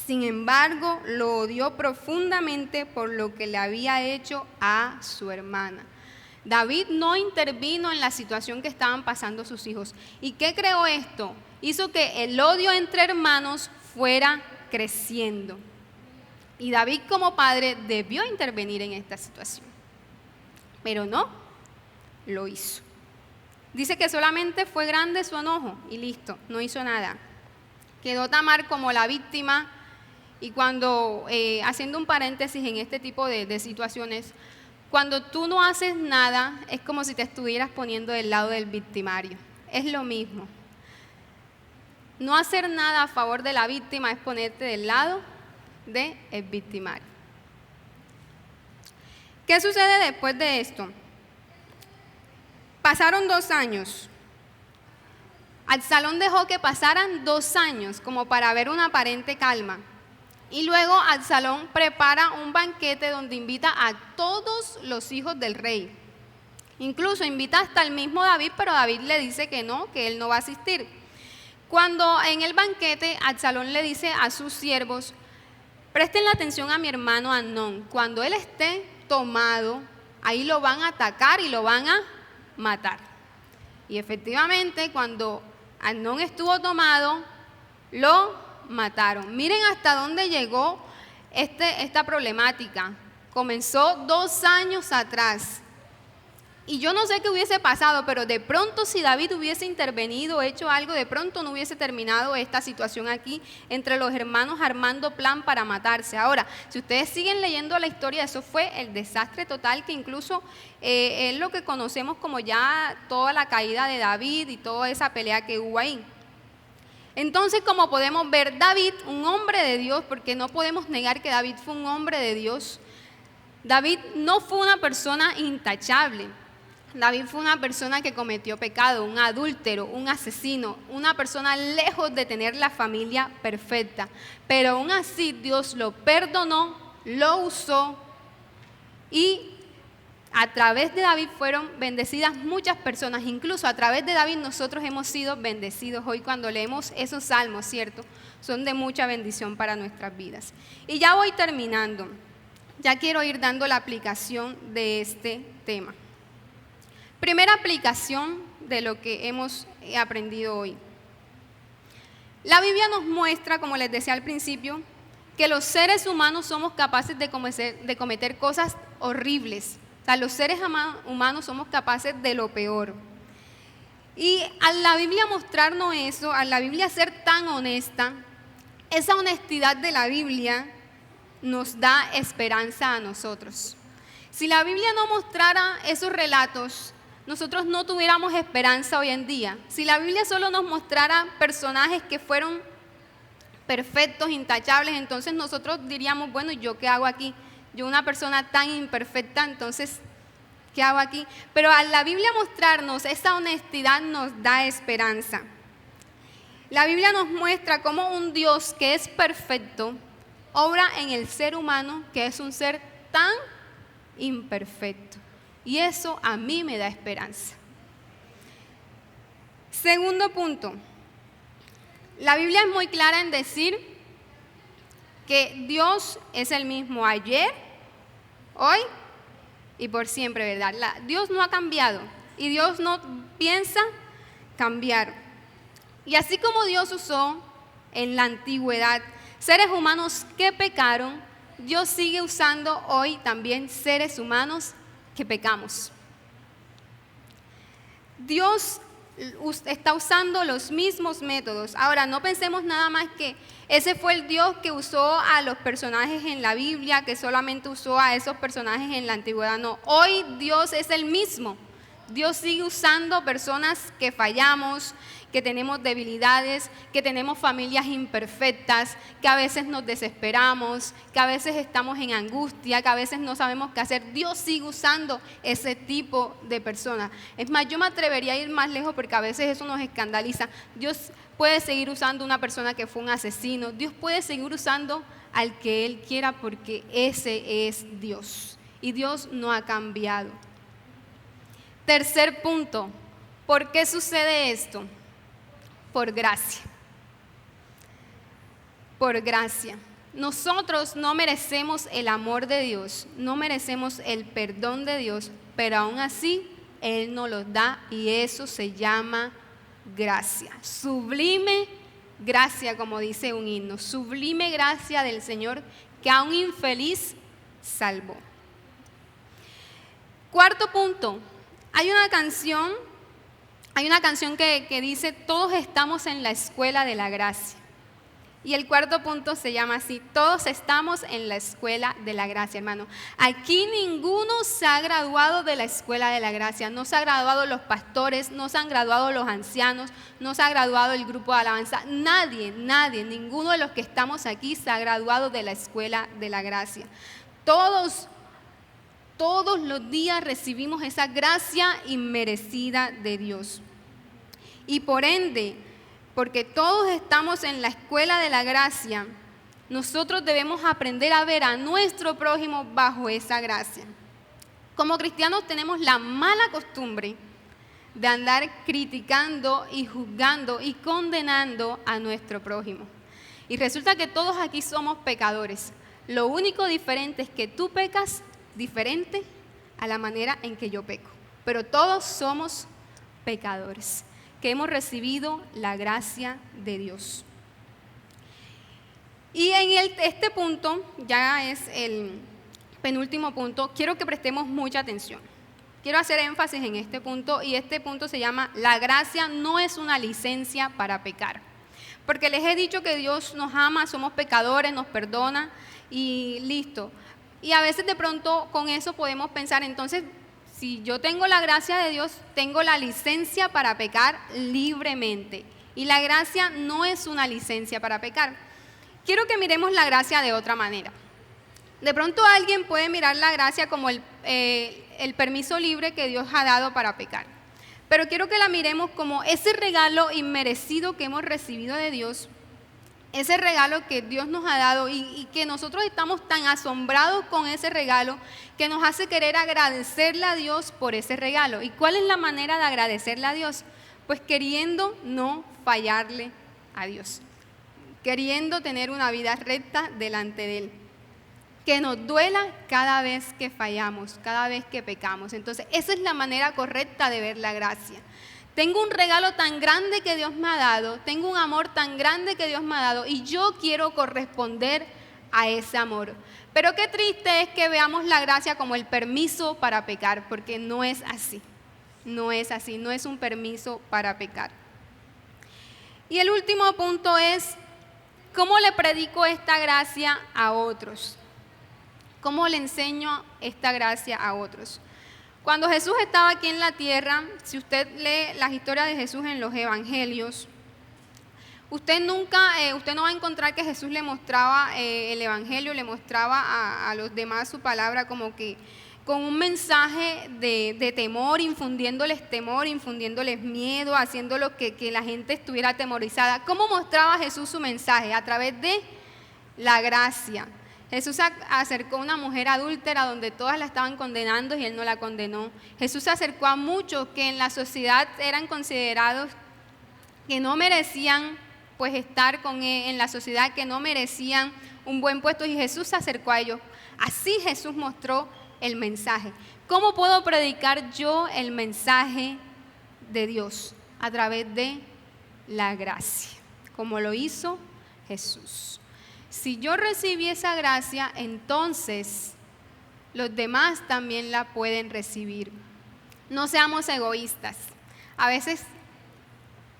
Sin embargo, lo odió profundamente por lo que le había hecho a su hermana. David no intervino en la situación que estaban pasando sus hijos. ¿Y qué creó esto? Hizo que el odio entre hermanos fuera creciendo. Y David como padre debió intervenir en esta situación. Pero no lo hizo. Dice que solamente fue grande su enojo y listo, no hizo nada. Quedó Tamar como la víctima. Y cuando, haciendo un paréntesis en este tipo de situaciones, cuando tú no haces nada, es como si te estuvieras poniendo del lado del victimario. Es lo mismo. No hacer nada a favor de la víctima es ponerte del lado del victimario. ¿Qué sucede después de esto? Pasaron 2 años. Absalón dejó que pasaran 2 años como para ver una aparente calma. Y luego Absalón prepara un banquete donde invita a todos los hijos del rey. Incluso invita hasta el mismo David, pero David le dice que no, que él no va a asistir. Cuando en el banquete Absalón le dice a sus siervos, presten la atención a mi hermano Amnón, cuando él esté tomado, ahí lo van a atacar y lo van a matar. Y efectivamente, cuando Amnón estuvo tomado, lo mataron. Miren hasta dónde llegó esta problemática. Comenzó 2 años atrás. Y yo no sé qué hubiese pasado, pero de pronto si David hubiese intervenido, hecho algo, de pronto no hubiese terminado esta situación aquí entre los hermanos armando plan para matarse. Ahora, si ustedes siguen leyendo la historia, eso fue el desastre total que incluso es lo que conocemos como ya toda la caída de David y toda esa pelea que hubo ahí. Entonces, como podemos ver, David, un hombre de Dios, porque no podemos negar que David fue un hombre de Dios, David no fue una persona intachable. David fue una persona que cometió pecado, un adúltero, un asesino, una persona lejos de tener la familia perfecta. Pero aún así Dios lo perdonó, lo usó y a través de David fueron bendecidas muchas personas. Incluso a través de David nosotros hemos sido bendecidos. Hoy cuando leemos esos salmos, ¿cierto? Son de mucha bendición para nuestras vidas. Y ya voy terminando. Ya quiero ir dando la aplicación de este tema. Primera aplicación de lo que hemos aprendido hoy. La Biblia nos muestra, como les decía al principio, que los seres humanos somos capaces de cometer cosas horribles. O sea, los seres humanos somos capaces de lo peor. Y al la Biblia mostrarnos eso, a la Biblia ser tan honesta, esa honestidad de la Biblia nos da esperanza a nosotros. Si la Biblia no mostrara esos relatos, nosotros no tuviéramos esperanza hoy en día. Si la Biblia solo nos mostrara personajes que fueron perfectos, intachables, entonces nosotros diríamos, bueno, ¿yo qué hago aquí? Yo una persona tan imperfecta, entonces, ¿qué hago aquí? Pero al la Biblia mostrarnos esa honestidad nos da esperanza. La Biblia nos muestra cómo un Dios que es perfecto obra en el ser humano, que es un ser tan imperfecto. Y eso a mí me da esperanza. Segundo punto. La Biblia es muy clara en decir que Dios es el mismo ayer, hoy y por siempre, ¿verdad? Dios no ha cambiado y Dios no piensa cambiar. Y así como Dios usó en la antigüedad seres humanos que pecaron, Dios sigue usando hoy también seres humanos que pecamos. Dios está usando los mismos métodos. Ahora, no pensemos nada más que ese fue el Dios que usó a los personajes en la Biblia, que solamente usó a esos personajes en la antigüedad. No, hoy Dios es el mismo. Dios sigue usando personas que fallamos, que tenemos debilidades, que tenemos familias imperfectas, que a veces nos desesperamos, que a veces estamos en angustia, que a veces no sabemos qué hacer. Dios sigue usando ese tipo de personas. Es más, yo me atrevería a ir más lejos porque a veces eso nos escandaliza. Dios puede seguir usando una persona que fue un asesino. Dios puede seguir usando al que Él quiera porque ese es Dios. Y Dios no ha cambiado. Tercer punto, ¿por qué sucede esto? por gracia. Por gracia. Nosotros no merecemos el amor de Dios, no merecemos el perdón de Dios, pero aún así Él nos lo da y eso se llama gracia. Sublime gracia, como dice un himno, sublime gracia del Señor que a un infeliz salvó. Cuarto punto, hay una canción que dice, todos estamos en la escuela de la gracia. Y el cuarto punto se llama así, todos estamos en la escuela de la gracia, hermano. Aquí ninguno se ha graduado de la escuela de la gracia, no se han graduado los pastores, no se han graduado los ancianos, no se ha graduado el grupo de alabanza, nadie, ninguno de los que estamos aquí se ha graduado de la escuela de la gracia. Todos los días recibimos esa gracia inmerecida de Dios. Y por ende, porque todos estamos en la escuela de la gracia, nosotros debemos aprender a ver a nuestro prójimo bajo esa gracia. Como cristianos tenemos la mala costumbre de andar criticando y juzgando y condenando a nuestro prójimo. Y resulta que todos aquí somos pecadores. Lo único diferente es que tú pecas diferente a la manera en que yo peco. Pero todos somos pecadores, que hemos recibido la gracia de Dios. Y en este punto, ya es el penúltimo punto, quiero que prestemos mucha atención. Quiero hacer énfasis en este punto y este punto se llama, la gracia no es una licencia para pecar. Porque les he dicho que Dios nos ama, somos pecadores, nos perdona y listo. Y a veces de pronto con eso podemos pensar, entonces, si yo tengo la gracia de Dios, tengo la licencia para pecar libremente. Y la gracia no es una licencia para pecar. Quiero que miremos la gracia de otra manera. De pronto alguien puede mirar la gracia como el permiso libre que Dios ha dado para pecar. Pero quiero que la miremos como ese regalo inmerecido que hemos recibido de Dios, ese regalo que Dios nos ha dado y que nosotros estamos tan asombrados con ese regalo que nos hace querer agradecerle a Dios por ese regalo. ¿Y cuál es la manera de agradecerle a Dios? Pues queriendo no fallarle a Dios, queriendo tener una vida recta delante de Él, que nos duela cada vez que fallamos, cada vez que pecamos. Entonces, esa es la manera correcta de ver la gracia. Tengo un regalo tan grande que Dios me ha dado, tengo un amor tan grande que Dios me ha dado y yo quiero corresponder a ese amor. Pero qué triste es que veamos la gracia como el permiso para pecar, porque no es así, no es así, no es un permiso para pecar. Y el último punto es, ¿cómo le predico esta gracia a otros? ¿Cómo le enseño esta gracia a otros? Cuando Jesús estaba aquí en la tierra, si usted lee las historias de Jesús en los evangelios, usted no va a encontrar que Jesús le mostraba el evangelio, le mostraba a los demás su palabra como que con un mensaje de temor, infundiéndoles miedo, haciéndolo que la gente estuviera atemorizada. ¿Cómo mostraba Jesús su mensaje? A través de la gracia. Jesús se acercó a una mujer adúltera donde todas la estaban condenando y Él no la condenó. Jesús se acercó a muchos que en la sociedad eran considerados que no merecían pues estar con Él en la sociedad, que no merecían un buen puesto y Jesús se acercó a ellos. Así Jesús mostró el mensaje. ¿Cómo puedo predicar yo el mensaje de Dios? A través de la gracia, como lo hizo Jesús. Si yo recibí esa gracia, entonces los demás también la pueden recibir. No seamos egoístas. A veces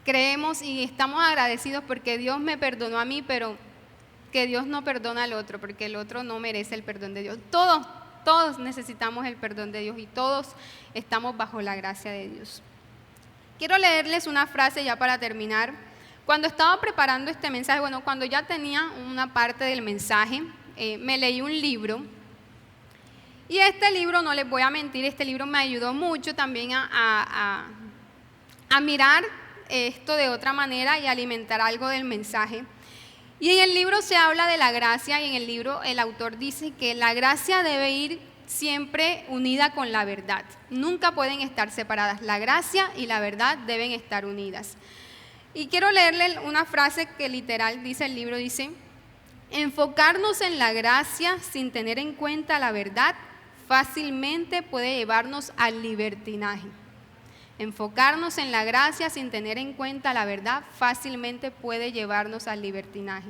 creemos y estamos agradecidos porque Dios me perdonó a mí, pero que Dios no perdona al otro, porque el otro no merece el perdón de Dios. Todos necesitamos el perdón de Dios y todos estamos bajo la gracia de Dios. Quiero leerles una frase ya para terminar. Cuando estaba preparando este mensaje, cuando ya tenía una parte del mensaje, me leí un libro. Y este libro, no les voy a mentir, este libro me ayudó mucho también a mirar esto de otra manera y alimentar algo del mensaje. Y en el libro se habla de la gracia y en el libro el autor dice que la gracia debe ir siempre unida con la verdad. Nunca pueden estar separadas. La gracia y la verdad deben estar unidas. Y quiero leerle una frase que literal dice el libro, dice: enfocarnos en la gracia sin tener en cuenta la verdad fácilmente puede llevarnos al libertinaje. Enfocarnos en la gracia sin tener en cuenta la verdad fácilmente puede llevarnos al libertinaje.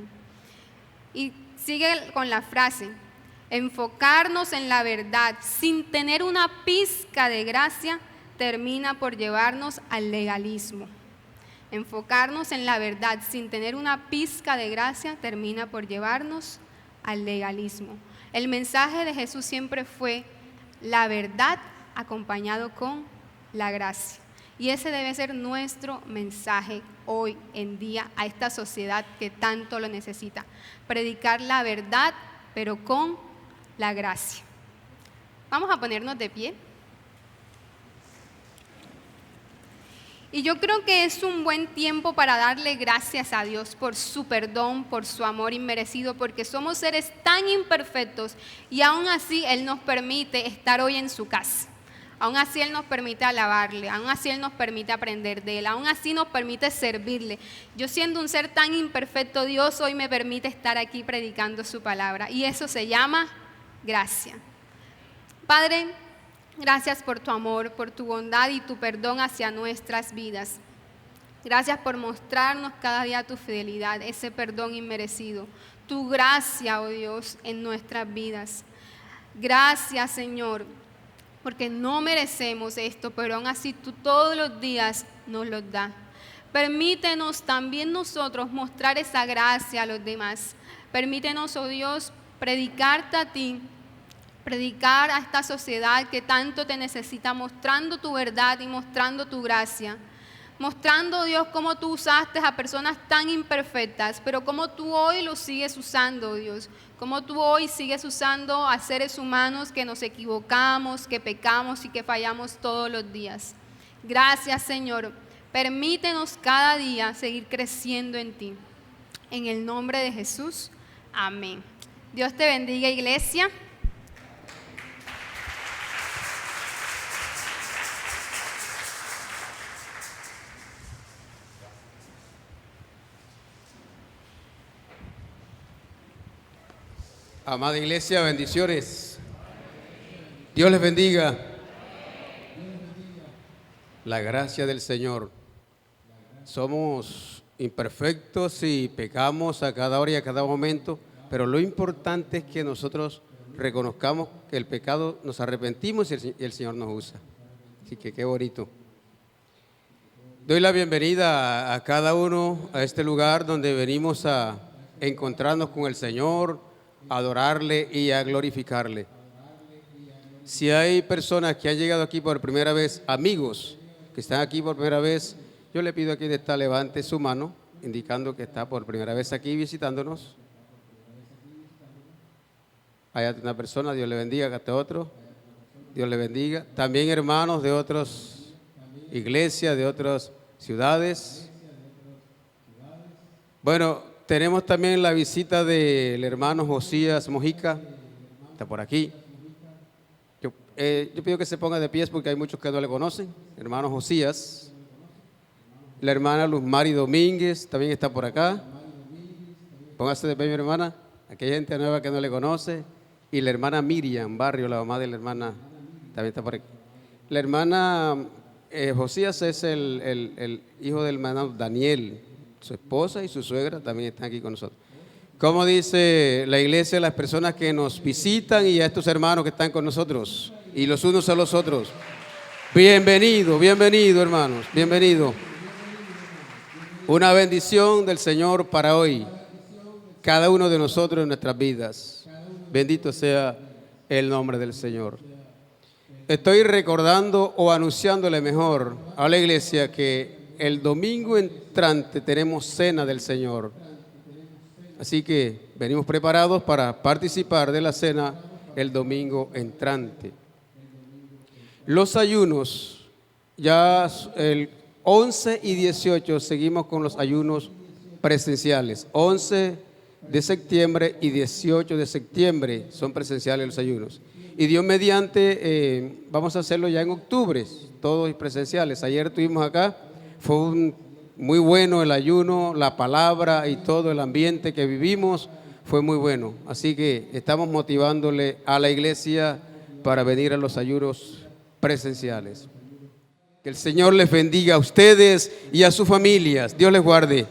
Y sigue con la frase: enfocarnos en la verdad sin tener una pizca de gracia termina por llevarnos al legalismo. Enfocarnos en la verdad sin tener una pizca de gracia termina por llevarnos al legalismo. El mensaje de Jesús siempre fue la verdad acompañado con la gracia. Y ese debe ser nuestro mensaje hoy en día a esta sociedad que tanto lo necesita. Predicar la verdad, pero con la gracia. Vamos a ponernos de pie. Y yo creo que es un buen tiempo para darle gracias a Dios por su perdón, por su amor inmerecido, porque somos seres tan imperfectos y aún así Él nos permite estar hoy en su casa. Aún así Él nos permite alabarle, aún así Él nos permite aprender de Él, aún así nos permite servirle. Yo siendo un ser tan imperfecto, Dios hoy me permite estar aquí predicando su palabra y eso se llama gracia. Padre, gracias por tu amor, por tu bondad y tu perdón hacia nuestras vidas. Gracias por mostrarnos cada día tu fidelidad, ese perdón inmerecido, tu gracia, oh Dios, en nuestras vidas. Gracias, Señor, porque no merecemos esto, pero aún así tú todos los días nos los das. Permítenos también nosotros mostrar esa gracia a los demás. Permítenos, oh Dios, predicarte a ti, predicar a esta sociedad que tanto te necesita, mostrando tu verdad y mostrando tu gracia. Mostrando, Dios, cómo tú usaste a personas tan imperfectas, pero cómo tú hoy los sigues usando, Dios. Cómo tú hoy sigues usando a seres humanos que nos equivocamos, que pecamos y que fallamos todos los días. Gracias, Señor. Permítenos cada día seguir creciendo en ti. En el nombre de Jesús, amén. Dios te bendiga, iglesia. Amada iglesia, bendiciones. Dios les bendiga. La gracia del Señor. Somos imperfectos y pecamos a cada hora y a cada momento, pero lo importante es que nosotros reconozcamos que el pecado, nos arrepentimos y el Señor nos usa. Así que qué bonito. Doy la bienvenida a cada uno a este lugar donde venimos a encontrarnos con el Señor, a adorarle y a glorificarle. Si hay personas que han llegado aquí por primera vez, amigos que están aquí por primera vez, yo le pido a quien está, levante su mano, indicando que está por primera vez aquí visitándonos. Hay una persona, Dios le bendiga, acá está otro, Dios le bendiga. También hermanos de otras iglesias, de otras ciudades. Bueno, tenemos también la visita del hermano Josías Mojica, está por aquí. Yo pido que se ponga de pies porque hay muchos que no le conocen. Hermano Josías. La hermana Luz Mari Domínguez también está por acá. Póngase de pie, mi hermana. Aquí hay gente nueva que no le conoce. Y la hermana Miriam Barrio, la mamá de la hermana, también está por aquí. La hermana Josías es el hijo del hermano Daniel. Su esposa y su suegra también están aquí con nosotros. Como dice la iglesia, las personas que nos visitan y a estos hermanos que están con nosotros y los unos a los otros. Bienvenido, bienvenido, hermanos, bienvenido. Una bendición del Señor para hoy, cada uno de nosotros en nuestras vidas. Bendito sea el nombre del Señor. Estoy recordando o anunciándole mejor a la iglesia que el domingo entrante tenemos cena del Señor. Así que venimos preparados para participar de la cena el domingo entrante. Los ayunos, ya el 11 y 18 seguimos con los ayunos presenciales. 11 de septiembre y 18 de septiembre son presenciales los ayunos. Y Dios mediante, vamos a hacerlo ya en octubre, todos presenciales. Ayer estuvimos acá. Fue muy bueno el ayuno, la palabra y todo el ambiente que vivimos fue muy bueno. Así que estamos motivándole a la iglesia para venir a los ayunos presenciales. Que el Señor les bendiga a ustedes y a sus familias. Dios les guarde.